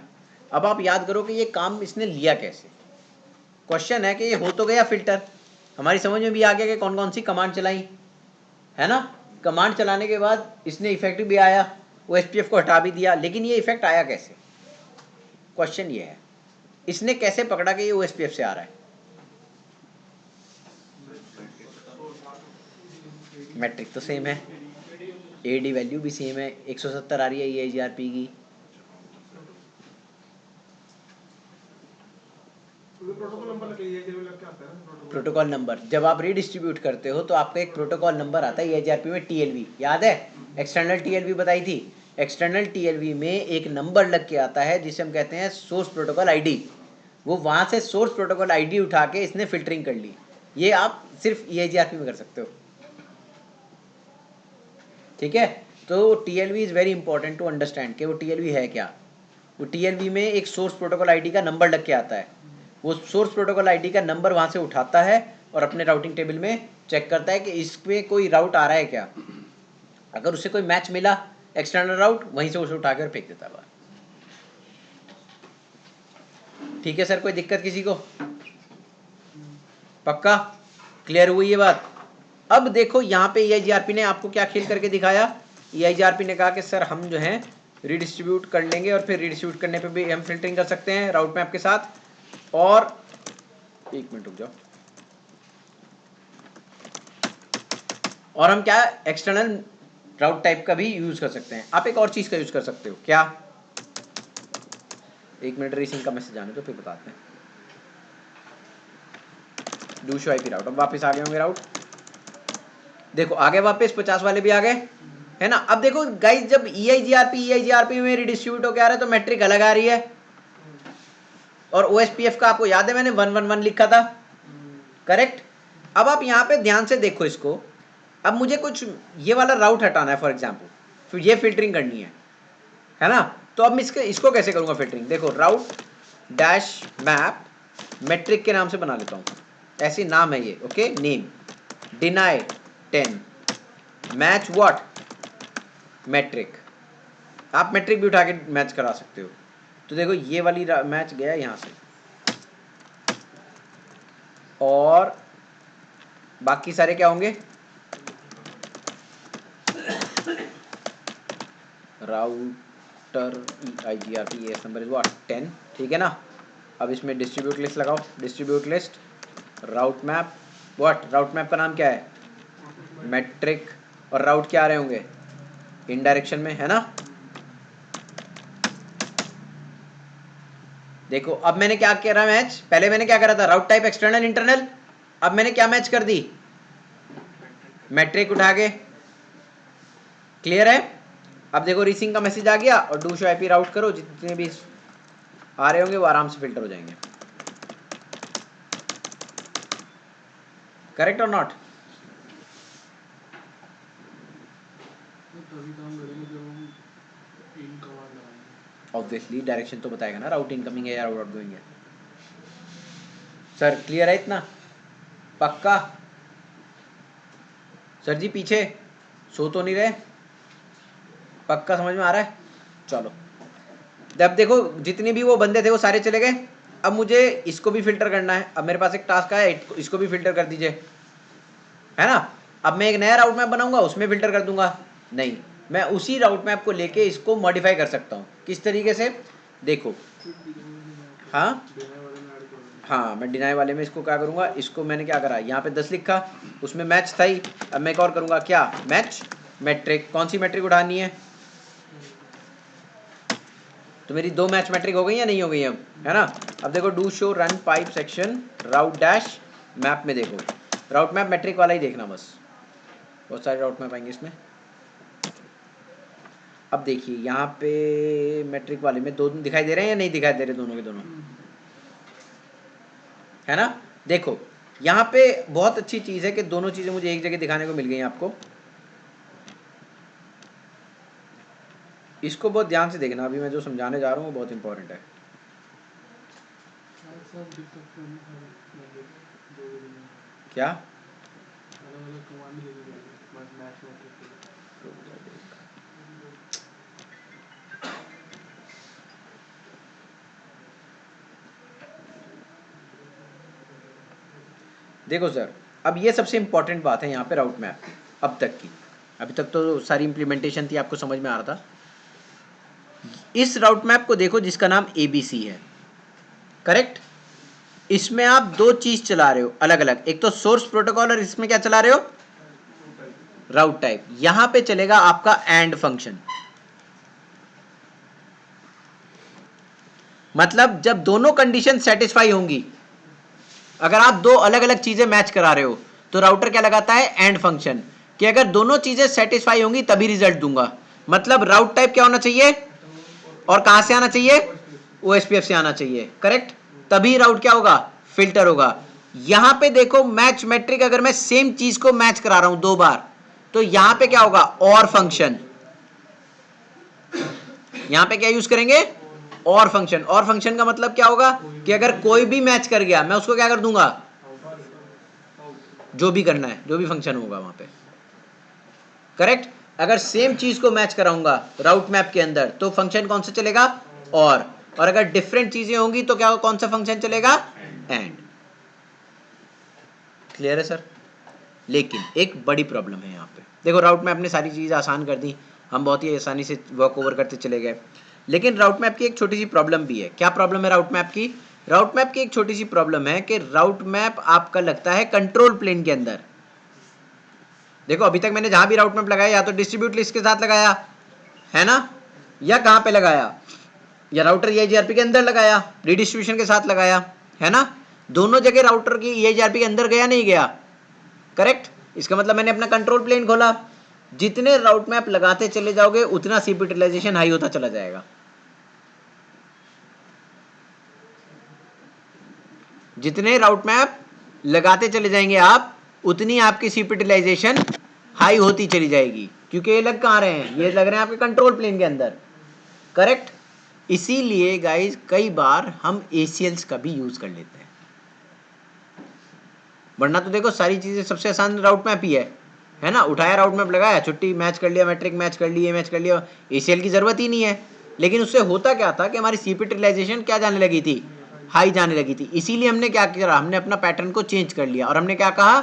अब आप याद करो कि ये काम इसने लिया कैसे, क्वेश्चन है कि ये हो तो गया फिल्टर, हमारी समझ में भी आ गया कि कौन कौन सी कमांड चलाई है ना। कमांड चलाने के बाद इसने इफेक्ट भी आया, OSPF को हटा भी दिया, लेकिन ये इफेक्ट आया कैसे, क्वेश्चन ये है, इसने कैसे पकड़ा कि ये OSPF से आ रहा है। मैट्रिक तो सेम है, AD वैल्यू भी सेम है, 170 आ रही है EIGRP की। प्रोटोकॉल नंबर, जब आप रीडिस्ट्रीब्यूट करते हो तो आपका एक प्रोटोकॉल नंबर आता है EIGRP में, TLV याद है, एक्सटर्नल TLV बताई थी। एक्सटर्नल TLV में एक नंबर लग के आता है जिसे हम कहते हैं सोर्स प्रोटोकॉल ID। वो वहां से सोर्स प्रोटोकॉल ID उठा के इसने फिल्टरिंग कर ली। ये आप सिर्फ EIGRP में कर सकते हो, ठीक है। तो TLV is very important to understand कि वो TLV है क्या। वो TLV में एक सोर्स प्रोटोकॉल ID का नंबर लग के आता है, वो सोर्स प्रोटोकॉल ID का नंबर वहां से उठाता है और अपने राउटिंग टेबल में चेक करता है कि इसमें कोई राउट आ रहा है क्या। अगर उसे कोई मैच मिला एक्सटर्नल राउट, वहीं से उसे उठा कर फेंक देता है। ठीक है सर, कोई दिक्कत किसी को, पक्का क्लियर हुई ये बात। अब देखो यहाँ पे EIGRP ने आपको क्या खेल करके दिखाया, EIGRP ने कहा कि सर हम जो है रीडिस्ट्रीब्यूट कर लेंगे और फिर रीडिस्ट्रीब्यूट करने पे भी हम फिल्टरिंग कर सकते हैं राउट मैप के साथ। और एक मिनट रुक जाओ, और हम क्या एक्सटर्नल राउट टाइप का भी यूज कर सकते हैं। आप एक और चीज का यूज कर सकते हो, क्या, 1 मिनट रीसिंक का मैसेज आने तो फिर बताते हैं। Do show IP route. अब वापस आ गए होंगे राउट, देखो आ गए वापस, 50 वाले भी आ गए, है ना। अब देखो गाइस जब EIGRP में रिडिस्ट्रीब्यूट होकर आ रहा है तो मैट्रिक अलग आ रही है, और OSPF का आपको याद है मैंने 111 लिखा था, करेक्ट। अब आप यहाँ पे ध्यान से देखो इसको, अब मुझे कुछ ये वाला राउट हटाना है फॉर एग्जाम्पल, फिर ये फिल्टरिंग करनी है ना। तो अब मैं इसको कैसे करूंगा फिल्टरिंग, देखो राउट डैश मैप मैट्रिक के नाम से बना लेता हूँ, ऐसे नाम है ये, okay. Name deny 10 match what metric, आप मैट्रिक भी उठा के मैच करा सकते हो। तो देखो ये वाली मैच गया यहाँ से, और बाकी सारे क्या होंगे, राउटर EIGRP ये नंबर इज व्हाट 10, ठीक है ना। अब इसमें डिस्ट्रीब्यूट लिस्ट लगाओ, distribute list route map what, route map का नाम क्या है मैट्रिक, और राउट क्या आ रहे होंगे इन डायरेक्शन में, है ना। देखो अब मैंने क्या करा मैच, पहले मैंने क्या करा था राउट टाइप एक्सटर्नल इंटरनल, अब मैंने क्या मैच कर दी मैट्रिक उठा के, क्लियर है। अब देखो रीसिंग का मैसेज आ गया, और डू शो आईपी राउट करो, जितने भी आ रहे होंगे वो आराम से फिल्टर हो जाएंगे, करेक्ट और नॉट। तभी काम करेंगे जब हम इन कमांड लगाएंगे। ऑब्वियसली डायरेक्शन तो बताएगा ना, राउट इनकमिंग है या राउट आउटगोइंग है। सर क्लियर है इतना, पक्का। सर जी पीछे सो तो नहीं रहे, पक्का समझ में आ रहा है। चलो अब देखो जितने भी वो बंदे थे वो सारे चले गए, अब मुझे इसको भी फिल्टर करना है। अब मेरे पास एक टास्क आया, इसको भी फिल्टर कर दीजिए, है ना। अब मैं एक नया राउट मैप बनाऊंगा, उसमें फिल्टर कर दूंगा, नहीं मैं उसी राउट मैप को लेके इसको मॉडिफाई कर सकता हूँ। किस तरीके से, देखो हाँ हाँ, मैं डिनाई वाले में इसको क्या करूँगा, इसको मैंने क्या करा, यहाँ पे 10 लिखा, उसमें मैच था ही। अब मैं एक और करूँगा, क्या मैच मैट्रिक, कौन सी मैट्रिक उठानी है, तो मेरी 2 मैच मैट्रिक हो गई या नहीं हो गई अब, है ना। अब देखो do show run pipe section route dash map में, देखो राउट मैप मैट्रिक वाला ही देखना बस, बहुत सारे राउट मैप आएंगे इसमें। अब देखिए यहाँ पे मैट्रिक वाले में 2 दिखाई दे रहे हैं या नहीं दिखाई दे रहे, दोनों के दोनों, है ना। देखो यहाँ पे बहुत अच्छी चीज़ है कि दोनों चीज़ें मुझे एक जगह दिखाने को मिल गई आपको, इसको बहुत ध्यान से देखना, अभी मैं जो समझाने जा रहा हूँ वो बहुत इंपॉर्टेंट है। क्या अलग-अलग कमांड देंगे मैच मैट्रिक। देखो सर, अब ये सबसे इंपॉर्टेंट बात है यहाँ पे राउट मैप की, अब तक की, अभी तक तो सारी इंप्लीमेंटेशन थी, आपको समझ में आ रहा था। इस राउट मैप को देखो जिसका नाम ABC है, करेक्ट। इसमें आप 2 चीज चला रहे हो अलग अलग, एक तो सोर्स प्रोटोकॉल, और इसमें क्या चला रहे हो राउट टाइप। यहां पे चलेगा आपका एंड फंक्शन, मतलब जब दोनों कंडीशन सेटिस्फाई होंगी, अगर आप 2 अलग अलग चीजें मैच करा रहे हो तो राउटर क्या लगाता है एंड फंक्शन, कि अगर दोनों चीजें सेटिस्फाई होंगी तभी रिजल्ट दूंगा। मतलब राउट टाइप क्या होना चाहिए, और कहां से आना चाहिए, OSPF से आना चाहिए, करेक्ट। तभी राउट क्या होगा, फिल्टर होगा। यहां पे देखो मैच मैट्रिक, अगर मैं सेम चीज को मैच करा रहा हूं 2 बार, तो यहां पे क्या होगा, और फंक्शन, यहां पे क्या यूज करेंगे, और फंक्शन। और फंक्शन का मतलब क्या होगा कि अगर कोई भी मैच कर गया मैं उसको क्या कर दूंगा, जो भी करना है, जो भी फंक्शन होगा वहां पे, करेक्ट। अगर सेम चीज को मैच कराऊंगा राउट मैप के अंदर तो फंक्शन कौन सा चलेगा, और अगर डिफरेंट चीजें होंगी तो क्या, कौन सा फंक्शन चलेगा, एंड। क्लियर है सर। लेकिन एक बड़ी प्रॉब्लम है यहाँ पे, देखो राउट मैप ने सारी चीज़ आसान कर दी, हम बहुत ही आसानी से वर्क ओवर करते चले गए, लेकिन राउट मैप की एक छोटी सी प्रॉब्लम भी है। क्या प्रॉब्लम है राउट मैप की, राउट मैप की एक छोटी सी प्रॉब्लम है कि राउट मैप आपका लगता है कंट्रोल प्लेन के अंदर। देखो अभी तक मैंने जहां भी राउट मैप लगाया या तो डिस्ट्रीब्यूट लिस्ट के साथ लगाया है ना, या कहां पे लगाया, या राउटर EIGRP के अंदर लगाया, रिडिस्ट्रीब्यूशन के साथ लगाया, है ना, दोनों जगह राउटर की EIGRP के अंदर गया नहीं गया, करेक्ट। इसका मतलब मैंने अपना कंट्रोल प्लेन खोला, जितने राउट मैप लगाते चले जाओगे उतना सीपी यूटिलाइजेशन हाई होता चला जाएगा। जितने राउट मैप लगाते चले जाएंगे आप, उतनी आपकी सीपी यूटिलाइजेशन हाई होती चली जाएगी, क्योंकि ये लग कहाँ रहे हैं, ये लग रहे हैं आपके कंट्रोल प्लेन के अंदर, करेक्ट। इसीलिए गाइस कई बार हम ACLs का भी यूज कर लेते हैं, वरना तो देखो सारी चीजें सबसे आसान राउट मैप ही है ना, उठाया राउट मैप लगाया, छुट्टी मैच कर लिया, मैट्रिक मैच कर लिया, मैच कर लिया, ACL की जरूरत ही नहीं है। लेकिन उससे होता क्या था कि हमारी सीपी यूटिलाइजेशन क्या जाने लगी थी, हाई जाने लगी थी। इसीलिए हमने क्या किया, हमने अपना पैटर्न को चेंज कर लिया और हमने क्या कहा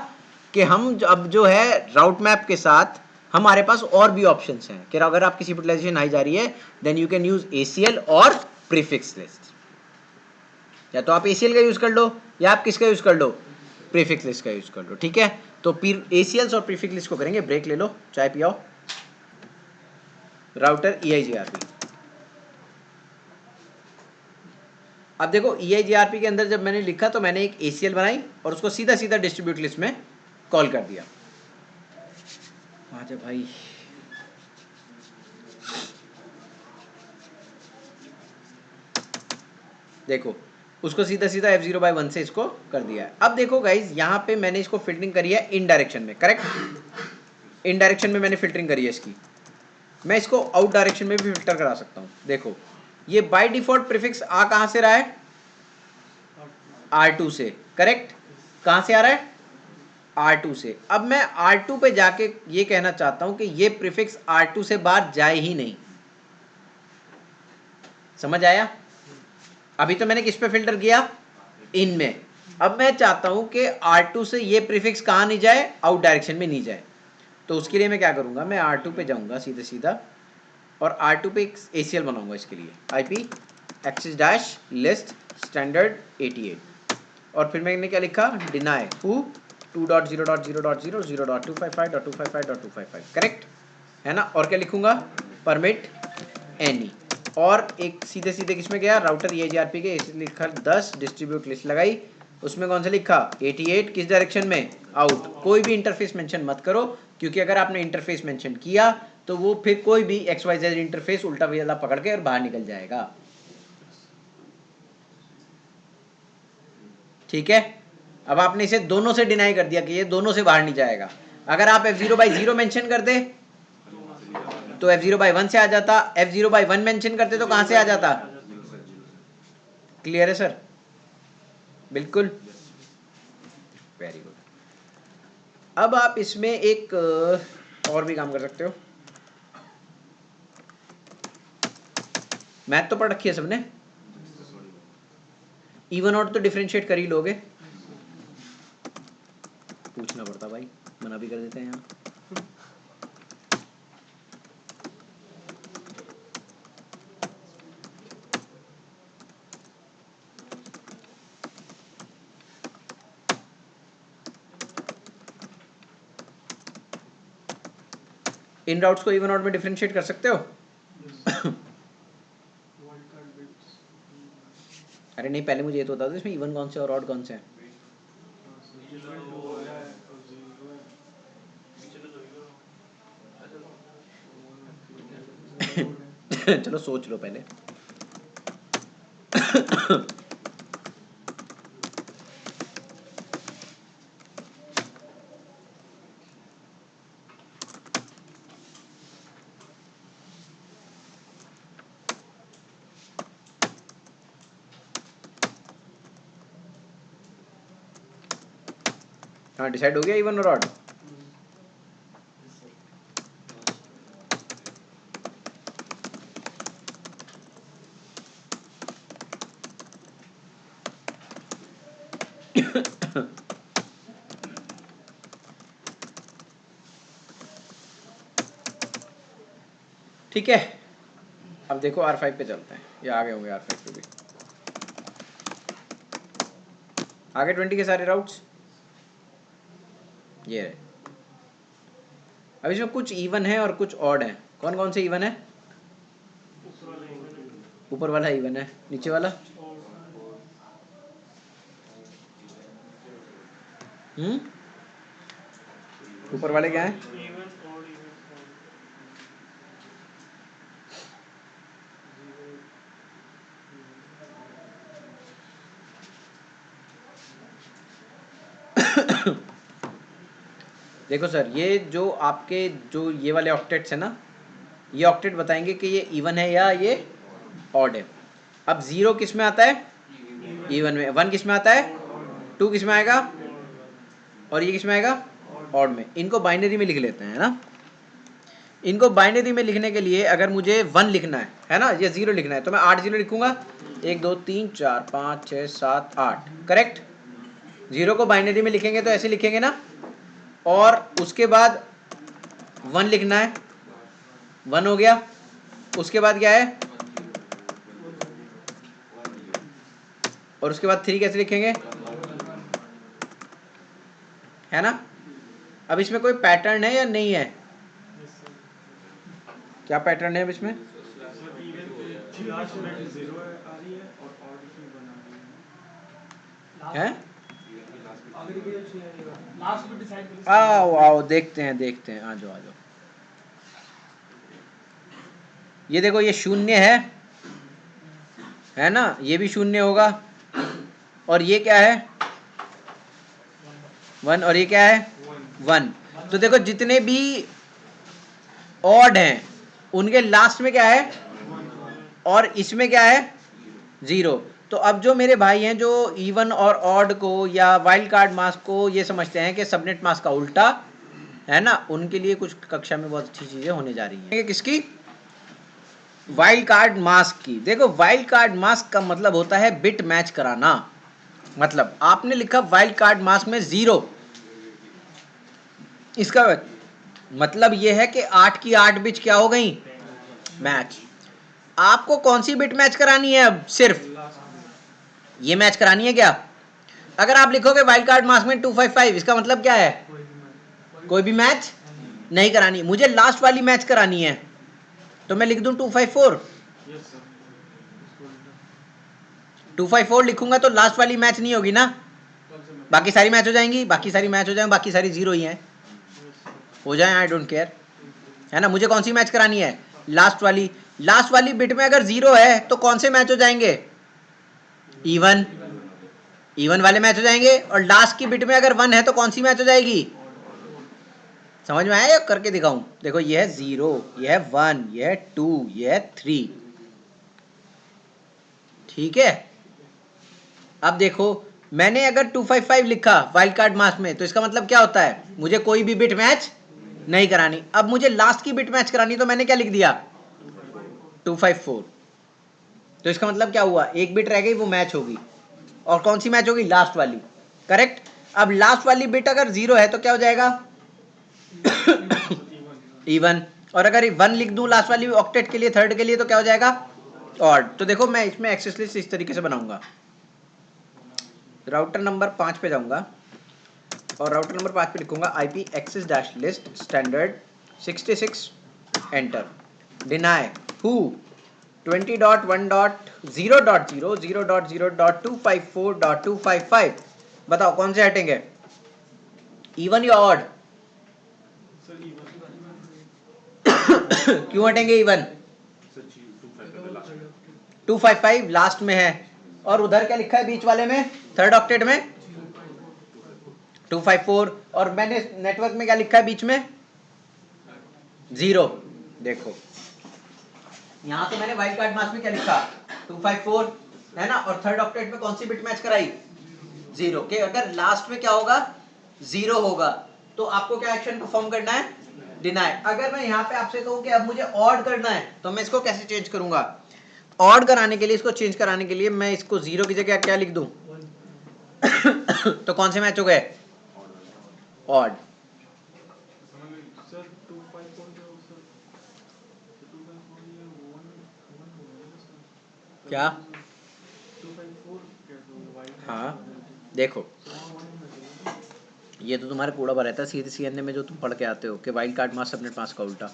कि हम अब जो है राउट मैप के साथ हमारे पास और भी ऑप्शंस हैं कि अगर आपकी सीपी यूटिलाइजेशन हाई जा रही है then you can use ACL और प्रीफिक्स लिस्ट। या तो आप ACL का यूज कर लो या आप किसका यूज कर लो, प्रीफिक्स लिस्ट का यूज कर लो, ठीक है। तो ACLs और प्रीफिक्स लिस्ट को करेंगे, ब्रेक ले लो, चाय पियाओ। राउटर EIGRP, अब देखो EIGRP के अंदर जब मैंने लिखा तो मैंने एक ACL बनाई और उसको सीधा सीधा डिस्ट्रीब्यूट लिस्ट में कॉल कर दिया। आजा भाई, देखो उसको सीधा सीधा F0/1 से इसको कर दिया है। अब देखो गाइज यहाँ पे मैंने इसको फिल्टरिंग करी है इन डायरेक्शन में, करेक्ट। इन डायरेक्शन में मैंने फिल्टरिंग करी है इसकी, मैं इसको आउट डायरेक्शन में भी फिल्टर करा सकता हूँ। देखो ये बाय डिफॉल्ट प्रीफिक्स आ कहाँ से रहा है, R2 से, करेक्ट। कहाँ से आ रहा है, R2 से। अब मैं R2 पे जाके ये कहना चाहता हूँ कि ये प्रीफिक्स R2 से बाहर जाए ही नहीं, समझ आया। अभी तो मैंने किस पे फिल्टर किया, इन में। अब मैं चाहता हूं कि R2 से ये प्रीफिक्स कहां नहीं जाए, आउट डायरेक्शन में नहीं जाए। तो उसके लिए मैं क्या करूंगा, मैं R2 पे जाऊंगा सीधे सीधा और R2 पे एक ACL बनाऊंगा इसके लिए, IP access dash list standard 88 और फिर मैंने क्या लिखा, डिनाई हु 2.0.0.0.0.255.255.255, करेक्ट है ना। और क्या लिखूंगा, परमिट एनी, और एक सीधे सीधे किसमें गया, राउटर EIGRP के लिखा 10 डिस्ट्रीब्यूट लिस्ट लगाई, उसमें कौन सा लिखा 88, किस डायरेक्शन में, आउट। कोई भी इंटरफेस मेंशन मत करो, क्योंकि अगर आपने इंटरफेस मेंशन किया तो वो फिर कोई भी XYZ इंटरफेस उल्टा वेला पकड़ के और बाहर निकल जाएगा, ठीक है। अब आपने इसे दोनों से डिनाई कर दिया कि ये दोनों से बाहर नहीं जाएगा। अगर आप F0/0 मेंशन कर दे तो F0/1 से आ जाता, F0/1 मेंशन करते तो कहां से आ जाता, क्लियर है सर, बिल्कुल, वेरी गुड। अब आप इसमें एक और भी काम कर सकते हो, मैथ तो पढ़ रखी है सबने, इवन ऑड तो डिफरेंशिएट कर ही लोगे, पूछना पड़ता भाई, मना भी कर देते हैं यहाँ। इन राउट्स को इवन ऑड में डिफरेंशिएट कर सकते हो। अरे नहीं, पहले मुझे ये तो बता दो इसमें इवन कौन से और ऑड कौन से हैं। चलो सोच लो पहले। हाँ, डिसाइड हो गया इवन और ऑड। ठीक है, अब देखो R5 पे चलते हैं, ये आगे होंगे R5 पे भी, आगे 20 के सारे राउट्स ये रहे। अब इसमें कुछ इवन है और कुछ ऑड है। कौन कौन से इवन है, ऊपर वाला इवन है, नीचे वाला ऊपर वाले क्या है? देखो सर, ये जो आपके जो ये वाले ऑक्टेट्स है ना, ये ऑक्टेट बताएंगे कि ये इवन है या ये ऑड है। अब 0 किस में आता है? इवन में। 1 किस में आता है? 2 किस में आएगा? और ये किस में आएगा? ऑड में। इनको बाइनरी में लिख लेते हैं ना। इनको बाइनरी में लिखने के लिए अगर मुझे 1 लिखना है ना, ये 0 लिखना है, तो मैं 8 0 लिखूंगा। 1 2 3 4 5 6 7 8, करेक्ट। 0 को बाइनरी में लिखेंगे तो ऐसे लिखेंगे ना, और उसके बाद 1 लिखना है, 1 हो गया। उसके बाद क्या है? और उसके बाद 3 कैसे लिखेंगे? है ना। अब इसमें कोई पैटर्न है या नहीं है? क्या पैटर्न है अब इसमें? है? लास्ट में डिसाइड करें। आओ आओ देखते हैं, आ जाओ आ जाओ। ये देखो, ये 0 है ना, ये भी 0 होगा। और ये क्या है? 1। और ये क्या है? 1। तो देखो, जितने भी ऑड हैं उनके लास्ट में क्या है? और इसमें क्या है? 0। तो अब जो मेरे भाई हैं जो इवन और ऑड को या वाइल्ड कार्ड मास्क को ये समझते हैं कि सबनेट मास्क का उल्टा है ना, उनके लिए कुछ कक्षा में बहुत अच्छी चीजें होने जा रही हैं। किसकी? वाइल्ड कार्ड मास्क की। देखो, वाइल्ड कार्ड मास्क का मतलब होता है बिट मैच कराना। मतलब आपने लिखा वाइल्ड कार्ड मास्क में 0, इसका मतलब यह है कि 8 की 8 बिट क्या हो गई? मैच। आपको कौन सी बिट मैच करानी है? अब सिर्फ ये मैच करानी है क्या? अगर आप लिखोगे वाइल्ड कार्ड मास्क में 255, इसका मतलब क्या है? कोई भी मैच नहीं करानी। मुझे लास्ट वाली मैच करानी है, तो मैं लिख दूं 254। 254 लिखूंगा तो लास्ट वाली मैच नहीं होगी ना, बाकी सारी मैच हो जाएंगी, बाकी सारी मैच हो जाएंगी, बाकी सारी 0 ही हैं, हो जाए, आई डोंट केयर, है ना। मुझे कौन सी मैच करानी है? लास्ट वाली। लास्ट वाली बिट में अगर 0 है तो कौन से मैच हो जाएंगे? इवन। इवन वाले मैच हो जाएंगे। और लास्ट की बिट में अगर 1 है तो कौन सी मैच हो जाएगी? समझ में आया? करके दिखाऊं? देखो, ये है 0, ये है 1, ये है 2, ये है 3, ठीक है। अब देखो, मैंने अगर 255 लिखा वाइल्ड कार्ड मास्क में, तो इसका मतलब क्या होता है? मुझे कोई भी बिट मैच नहीं करानी। अब मुझे लास्ट की बिट मैच करानी, तो मैंने क्या लिख दिया? 254। तो इसका मतलब क्या हुआ? एक बिट रह गई, वो मैच होगी। और कौन सी मैच होगी? लास्ट वाली, करेक्ट। अब लास्ट वाली बिट अगर 0 है तो क्या हो जाएगा? इवन। और अगर 1 लिख दूं लास्ट वाली ऑक्टेट के लिए, थर्ड के लिए, तो क्या हो जाएगा? ऑड। तो देखो, मैं इसमें एक्सेस लिस्ट इस तरीके से बनाऊंगा। राउटर नंबर 5 पे जाऊंगा और राउटर नंबर 5 पे लिखूंगा IP access dash list standard 66 enter. Deny हु 20.1.0.0.0.254.255। बताओ कौन से हटेंगे? इवन या ऑड? क्यों हटेंगे इवन? 255 लास्ट में है, और उधर क्या लिखा है बीच वाले में, थर्ड ऑक्टेट में? 254। और मैंने नेटवर्क में क्या लिखा है बीच में? 0। देखो, यहां तो मैंने वाइल्ड कार्ड मास्क में क्या लिखा? 254, है ना। और थर्ड ऑक्टेट में कौन सी बिट मैच कराई? 0। के अगर लास्ट में क्या होगा? 0 होगा, तो आपको क्या एक्शन परफॉर्म करना है? डिनाई। अगर मैं यहाँ पे आपसे कहूँ कि अब मुझे ऑड करना है, तो मैं इसको कैसे चेंज करूंगा? ऑड कराने के लिए, इसको चेंज कराने के लिए मैं इसको 0 की जगह क्या लिख दूं? तो कौन से मैच हो गए? ऑड। क्या? हाँ, देखो, ये तो तुम्हारे कूड़ा भरा रहता है CNA में, जो तुम पढ़ के आते हो कि wild card mask subnet mask का उल्टा।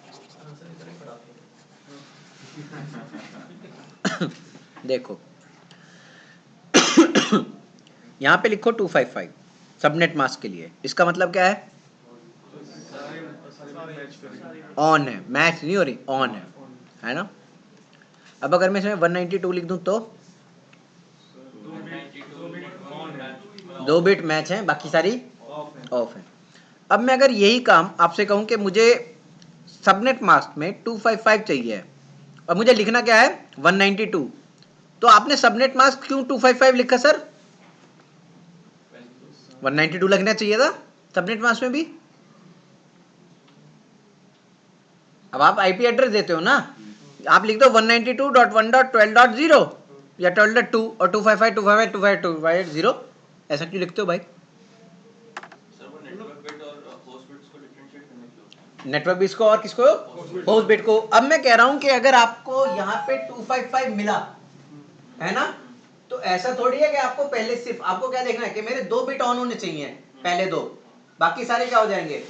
देखो यहाँ पे लिखो 255 सबनेट मास्क के लिए, इसका मतलब क्या है? ऑन है, मैच नहीं हो रही, ऑन है ना? अब अगर मैं इसमें 192 लिख दूं तो 2 बिट मैच है, बाकी सारी ऑफ है। अब मैं अगर यही काम आपसे कहूं कि मुझे सबनेट मास्क में 255 चाहिए और मुझे लिखना क्या है 192, तो आपने सबनेट मास्क क्यों 255 लिखा सर? 192 लिखना चाहिए था सबनेट मास्क में भी। अब आप आईपी एड्रेस देते हो ना, आप लिख दो 192.1.12.0 या 12.2 और 255.255.255.258.0, ऐसा क्यों लिखते हो भाई? नेटवर्क बिट्स को और किसको? होस्ट बिट को। अब मैं कह रहा हूं कि अगर आपको यहाँ पे 255 मिला है ना, तो ऐसा थोड़ी है कि आपको पहले सिर्फ आपको क्या देखना है कि मेरे 2 बिट ऑन होने चाहिए, पहले 2, बाकी सारे क्या हो जाएंगे?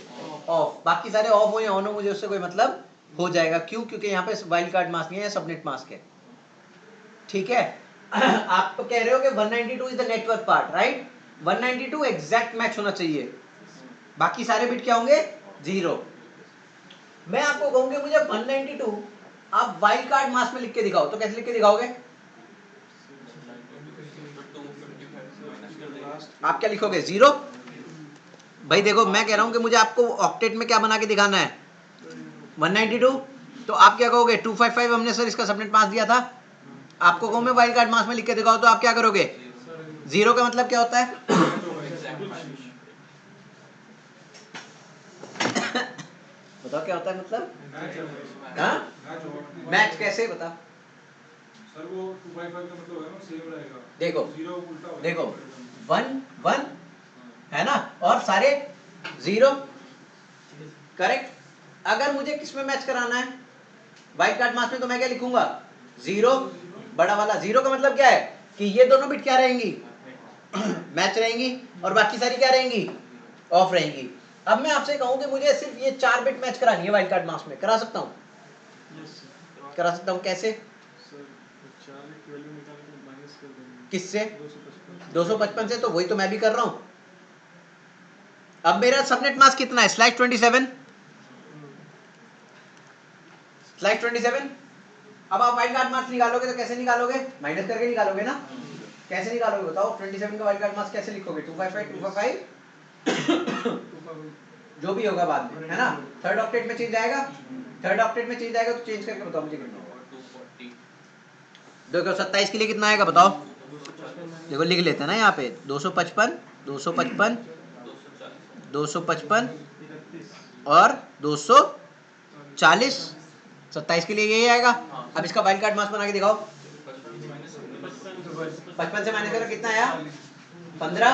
ऑफ। बाकी सारे ऑफ हो या ऑन हो मुझे उससे कोई मतलब हो जाएगा। क्यों? क्योंकि यहाँ पे वाइल्ड कार्ड मास्क नहीं है, सबनेट मास्क है। ठीक है। आप तो कह रहे हो कि 192 is the network part, right? 192 exact match होना चाहिए, बाकी सारे बिट क्या होंगे? 0। मैं आपको कहूंगी मुझे 192 आप वाइल्ड कार्ड मास्क में लिख के दिखाओ, तो कैसे लिख के दिखाओगे? आप क्या लिखोगे? 0। भाई देखो मैं कह रहा हूं कि मुझे आपको ऑक्टेट में क्या बना के दिखाना है? 192। तो आप क्या कहोगे? 255 हमने सर इसका सबनेट मास्क दिया था, आपको कहूं मैं वाइल्ड कार्ड मास्क में लिख के दिखाओ, तो आप क्या करोगे? 0 का मतलब क्या होता है? बताओ क्या होता है मतलब? मैच कैसे बता? सर वो 255 का मतलब है ना सेम रहेगा। देखो 0 उल्टा हो देखो 1 1 है ना, और सारे 0, करेक्ट। अगर मुझे किसमें मैच कराना है वाइल्ड कार्ड मास्क में, तो मैं क्या लिखूंगा? 0 बड़ा वाला। 0 का मतलब क्या है कि ये दोनों बिट क्या रहेंगी? मैच रहेंगी, और बाकी सारी क्या रहेंगी? ऑफ रहेंगी। अब मैं आपसे कहूं कि मुझे सिर्फ ये 4 बिट मैच करानी है वाइल्ड कार्ड मास्क में, करा सकता हूं? करा सकता हूं, कैसे? किससे? 255 से। तो वही तो मैं भी कर रहा हूं। अब मेरा सबनेट मास्क कितना है? /27। /27। अब आप वाइल्ड कार्ड मास्क निकालोगे तो कैसे निकालोगे? माइनस करके निकालोगे ना। कैसे निकालोगे बताओ? 27 का वाइल्ड कार्ड मास्क कैसे लिखोगे? 255 जो भी होगा बाद में, है ना? थर्ड ऑक्टेट में चेंज आएगा। थर्ड ऑक्टेट में चेंज आएगा तो चेंज करके बताओ मुझे कितना होगा। देखो 27 के लिए कितना आएगा बताओ? देखो लिख लेते हैं ना यहाँ पे 255 255 255 और 240। 27 के लिए यही आएगा। अब इसका वाइल्ड कार्ड मास्क बना के दिखाओ। 55 से माइनस करो, कितना आया? 15।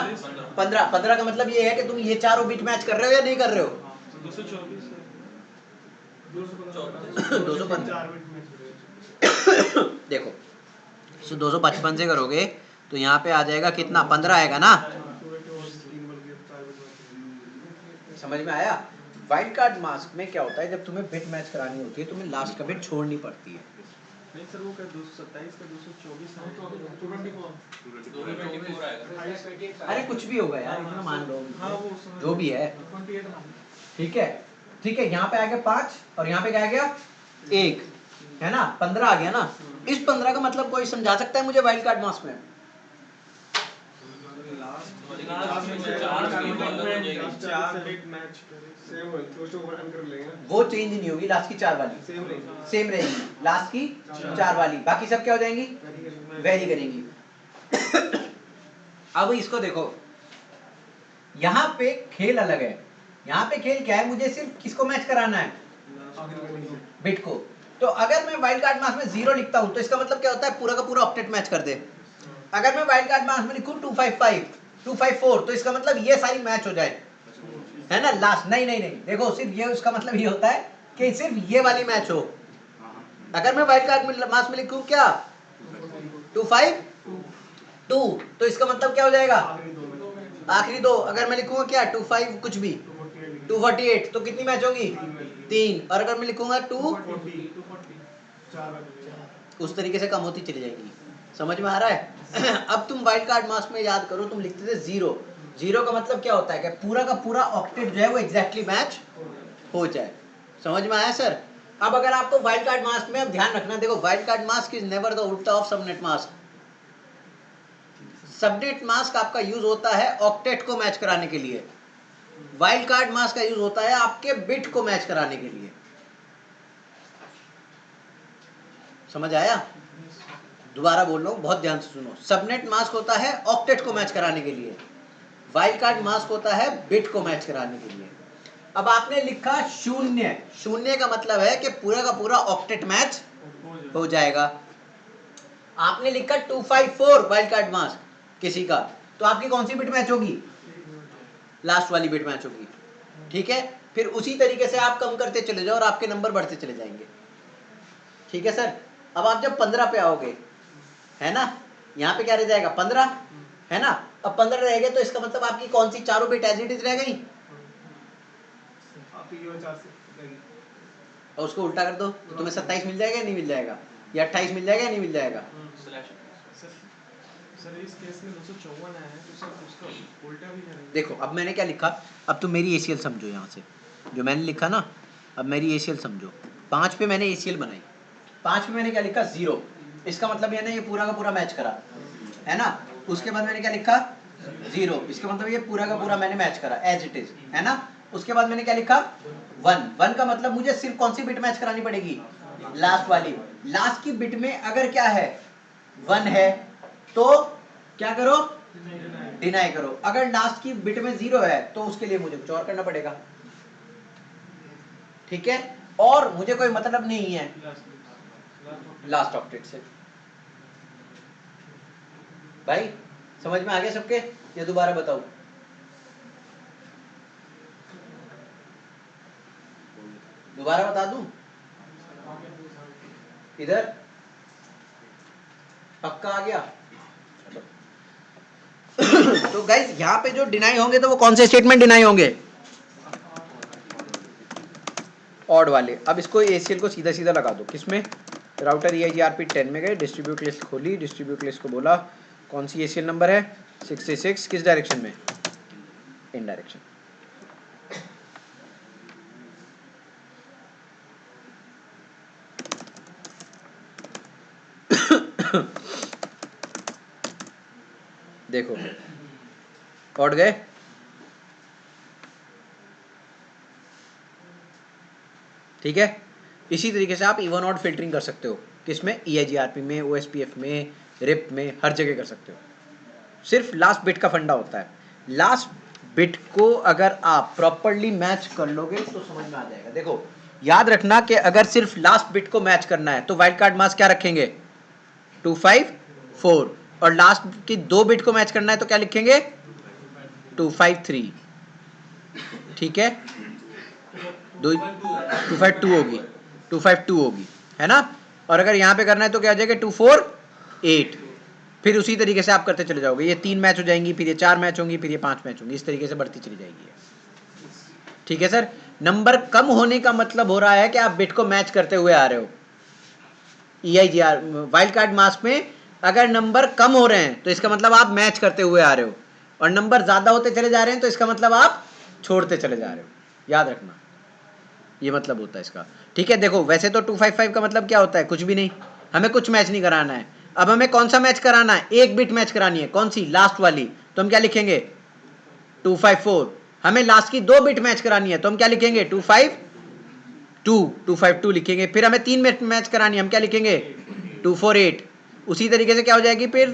15 का मतलब ये है कि तुम ये चारों बिट मैच कर रहे हो या नहीं कर रहे हो? 215। देखो 255 से करोगे तो यहाँ पे आ जाएगा कितना? 15 आएगा ना। समझ में आया? वाइल्ड कार्ड मास्क में क्या होता है, जब तुम्हें बिट मैच करानी होती है तुम्हें लास्ट का बिट छोड़नी पड़ती है। नहीं सर वो क्या 227 का 224 है। अरे कुछ भी होगा यार, इतना मान लो। हाँ वो जो भी है 28 ठीक है। ठीक है, यहाँ पे आ गया 5 और यहाँ पे क्या आ गया? 1, है ना? 15 आ गया ना। इस 15 का मतलब कोई समझा सकता है मुझे वाइल्ड कार्ड मास्क में? वो चेंज नहीं होगी, लास्ट की 4 वाली सेम रहेगी। लास्ट की 4 वाली, बाकी सब क्या हो जाएंगी? वेरी करेंगी। अब इसको देखो, यहाँ पे खेल अलग है। यहाँ पे खेल क्या है? मुझे सिर्फ किसको मैच कराना है? बिट को। तो अगर मैं वाइल्ड कार्ड मास्क में 0 लिखता हूं तो इसका मतलब क्या होता है? पूरा का पूरा ऑक्टेट मैच कर दे। अगर मैं वाइल्ड कार्ड मास्क में लिखूं 255 254 तो इसका मतलब ये सारी मैच हो जाए, है ना? लास्ट नहीं नहीं नहीं, देखो सिर्फ ये, उसका मतलब ये होता है कि सिर्फ ये वाली मैच हो। अगर मैं वाइल्ड कार्ड मास्क में लिखूं क्या 252 तो इसका मतलब क्या हो जाएगा? आखिरी 2। अगर मैं लिखूंगा क्या 25 कुछ भी 248 तो कितनी मैच होगी? 3। और अगर मैं लिखूंगा 2 उस तरीके से कम होती चली जाएगी। समझ में आ रहा है? अब तुम वाइल्ड कार्ड मास्क में याद करो, तुम लिखते थे 0। 0 का मतलब क्या होता है कि पूरा का पूरा ऑक्टेट जो है वो एग्जैक्टली मैच हो जाए। समझ में आया सर? अब अगर आपको वाइल्ड कार्ड मास्क में अब ध्यान रखना, देखो wildcard mask is never the उल्टा of subnet mask. Subnet mask आपका यूज होता है ऑक्टेट को मैच कराने के लिए, वाइल्ड कार्ड मास्क का यूज होता है आपके बिट को मैच कराने के लिए। समझ आया? दोबारा बोल रहा हूं, बहुत ध्यान से सुनो। सबनेट मास्क होता है ऑक्टेट को मैच कराने के लिए, वाइल्ड कार्ड मास्क होता है बिट को मैच कराने के लिए। अब आपने लिखा 0, 0 का मतलब है कि पूरा का पूरा ऑक्टेट मैच हो जाएगा। आपने लिखा 254 वाइल्ड कार्ड मास्क किसी का, तो आपकी कौन सी बिट मैच होगी? लास्ट वाली बिट मैच होगी। ठीक है, फिर उसी तरीके से आप कम करते चले जाओ और आपके नंबर बढ़ते चले जाएंगे। ठीक है सर? अब आप जब 15 पे आओगे, है ना, यहाँ पे क्या रह जाएगा? 15, है ना? अब 15 रह गए तो इसका मतलब आपकी कौन सी चारों बिट एज इट इज रह गई, और उसको उल्टा कर दो तो तुम्हें 27 मिल जाएगा, नहीं मिल जाएगा? या 28 मिल जाएगा, नहीं मिल जाएगा? सर इस केस में 254 आया है, तो सर उसका उल्टा भी करेंगे। देखो अब मैंने क्या लिखा, अब तुम मेरी ACL समझो। यहाँ से जो मैंने लिखा ना, अब मेरी ACL समझो। 5 पे मैंने ACL बनाई, 5 पे मैंने क्या लिखा? 0। इसका मतलब ये ना ये पूरा का पूरा मैच करा, है ना? उसके बाद मैंने क्या लिखा? 0। इसका मतलब ये पूरा का पूरा मैंने मैच करा एज इट इज, है ना? उसके बाद मैंने क्या लिखा? 1। 1 का मतलब मुझे सिर्फ कौन सी बिट मैच करानी पड़ेगी? लास्ट वाली। लास्ट की बिट में अगर क्या है? 1 है तो क्या करो? डिनाई करो। अगर लास्ट की बिट में 0 है तो उसके लिए मुझे कुछ और करना पड़ेगा। ठीक है? और मुझे कोई मतलब नहीं है लास्ट ऑक्टेट से। भाई समझ में आ गया सबके? ये दोबारा बताओ। दोबारा बता दूं? इधर पक्का आ गया? तो गाइस यहाँ पे जो डिनाई होंगे तो वो कौन से स्टेटमेंट डिनाई होंगे? ऑड वाले। अब इसको ACL को सीधा सीधा लगा दो। किसमें? राउटर EIGRP 10 में गए, डिस्ट्रीब्यूट लिस्ट खोली, डिस्ट्रीब्यूट लिस्ट को बोला कौन सी ACL नंबर है? 66। किस डायरेक्शन में? इन डायरेक्शन। देखो ऑड गए, ठीक है? इसी तरीके से आप इवन ऑड फिल्टरिंग कर सकते हो। किसमें? EIGRP में, OSPF में, RIP में, हर जगह कर सकते हो। सिर्फ लास्ट बिट का फंडा होता है। लास्ट बिट को अगर आप प्रॉपर्ली मैच कर लोगे तो समझ में आ जाएगा। देखो याद रखना कि अगर सिर्फ लास्ट बिट को मैच करना है तो वाइल्ड कार्ड मास्क क्या रखेंगे? 254। और लास्ट की 2 बिट को मैच करना है तो क्या लिखेंगे? 253। ठीक है? 252 होगी, 252 होगी, है ना? और अगर यहाँ पे करना है तो क्या हो जाएगा? 248। फिर उसी तरीके से आप करते चले जाओगे। ये 3 मैच हो जाएंगी, फिर ये 4 मैच होंगी, फिर ये 5 मैच होंगी, इस तरीके से बढ़ती चली जाएगी। ठीक है सर? नंबर कम होने का मतलब हो रहा है कि आप बिट को मैच करते हुए आ रहे हो। EIGR वाइल्ड कार्ड मास्क में अगर नंबर कम हो रहे हैं तो इसका मतलब आप मैच करते हुए आ रहे हो, और नंबर ज्यादा होते चले जा रहे हैं तो इसका मतलब आप छोड़ते चले जा रहे हो। याद रखना, ये मतलब होता है इसका। ठीक है? देखो वैसे तो 255 का मतलब क्या होता है? कुछ भी नहीं, हमें कुछ मैच नहीं कराना है। अब हमें कौन सा मैच कराना है? एक बिट मैच करानी है। कौन सी? लास्ट वाली। तो हम क्या लिखेंगे? 254। हमें लास्ट की 2 बिट मैच करानी है तो हम क्या लिखेंगे? 252 लिखेंगे। फिर हमें 3 बिट मैच करानी है, हम क्या लिखेंगे? 248। उसी तरीके से क्या हो जाएगी फिर?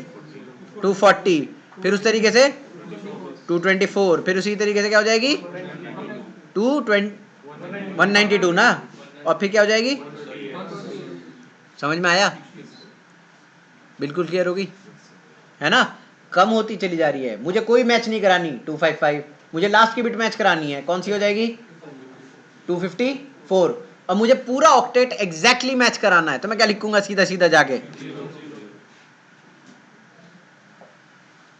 240। फिर उस तरीके से 224। फिर उसी तरीके से क्या हो जाएगी? 192 ना। और फिर क्या हो जाएगी? समझ में आया? बिल्कुल क्लियर होगी, है ना? कम होती चली जा रही है। मुझे कोई मैच नहीं करानी 255, मुझे लास्ट की बिट मैच करानी है। कौन सी हो जाएगी? 254। और मुझे पूरा ऑक्टेट एग्जैक्टली मैच कराना है तो मैं क्या लिखूंगा? सीधा सीधा जाके।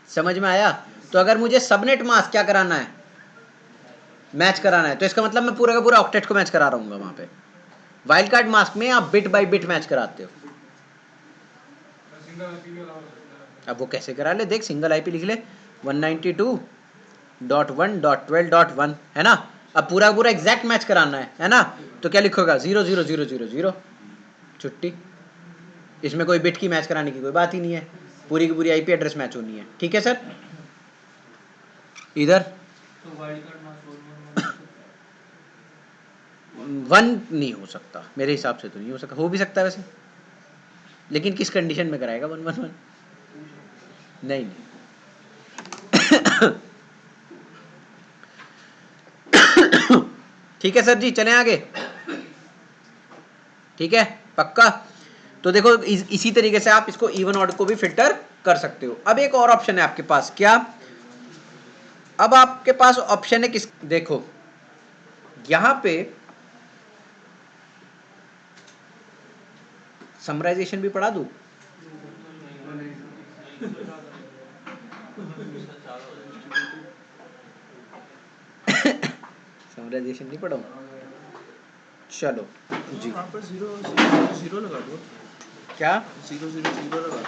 समझ में आया? तो अगर मुझे सबनेट मास्क क्या कराना है? मैच कराना है, तो इसका मतलब मैं पूरा का पूरा ऑक्टेट को मैच करा रहा हूँ वहां पे। वाइल्ड कार्ड मास्क में आप बिट बाय बिट मैच कराते हो। सिंगल आईपी के अलावा अब वो कैसे करा ले, देख सिंगल आईपी लिख ले 192.1.12.1 है ना। अब पूरा पूरा एग्जैक्ट मैच कराना है ना, तो क्या लिखोगा 00000 छुट्टी। इसमें कोई बिट की मैच कराने की कोई बात ही नहीं है, पूरी की पूरी आईपी एड्रेस मैच होनी है। ठीक है सर। इधर तो वाइल्ड कार्ड ना 1 नहीं हो सकता, मेरे हिसाब से तो नहीं हो सकता, हो भी सकता है वैसे, लेकिन किस कंडीशन में कराएगा 111? नहीं नहीं। ठीक है सर जी, चलें आगे। ठीक है पक्का। तो देखो इसी तरीके से आप इसको इवन ऑड को भी फिल्टर कर सकते हो। अब एक और ऑप्शन है आपके पास, क्या? अब आपके पास ऑप्शन है किस, देखो यहां पे समराइजेशन भी पढ़ा दूं? समराइजेशन नहीं पढ़ाऊं? चलो जी, वहाँ पर 0 0 0 लगा दो, क्या 0 0 0 लगा दो।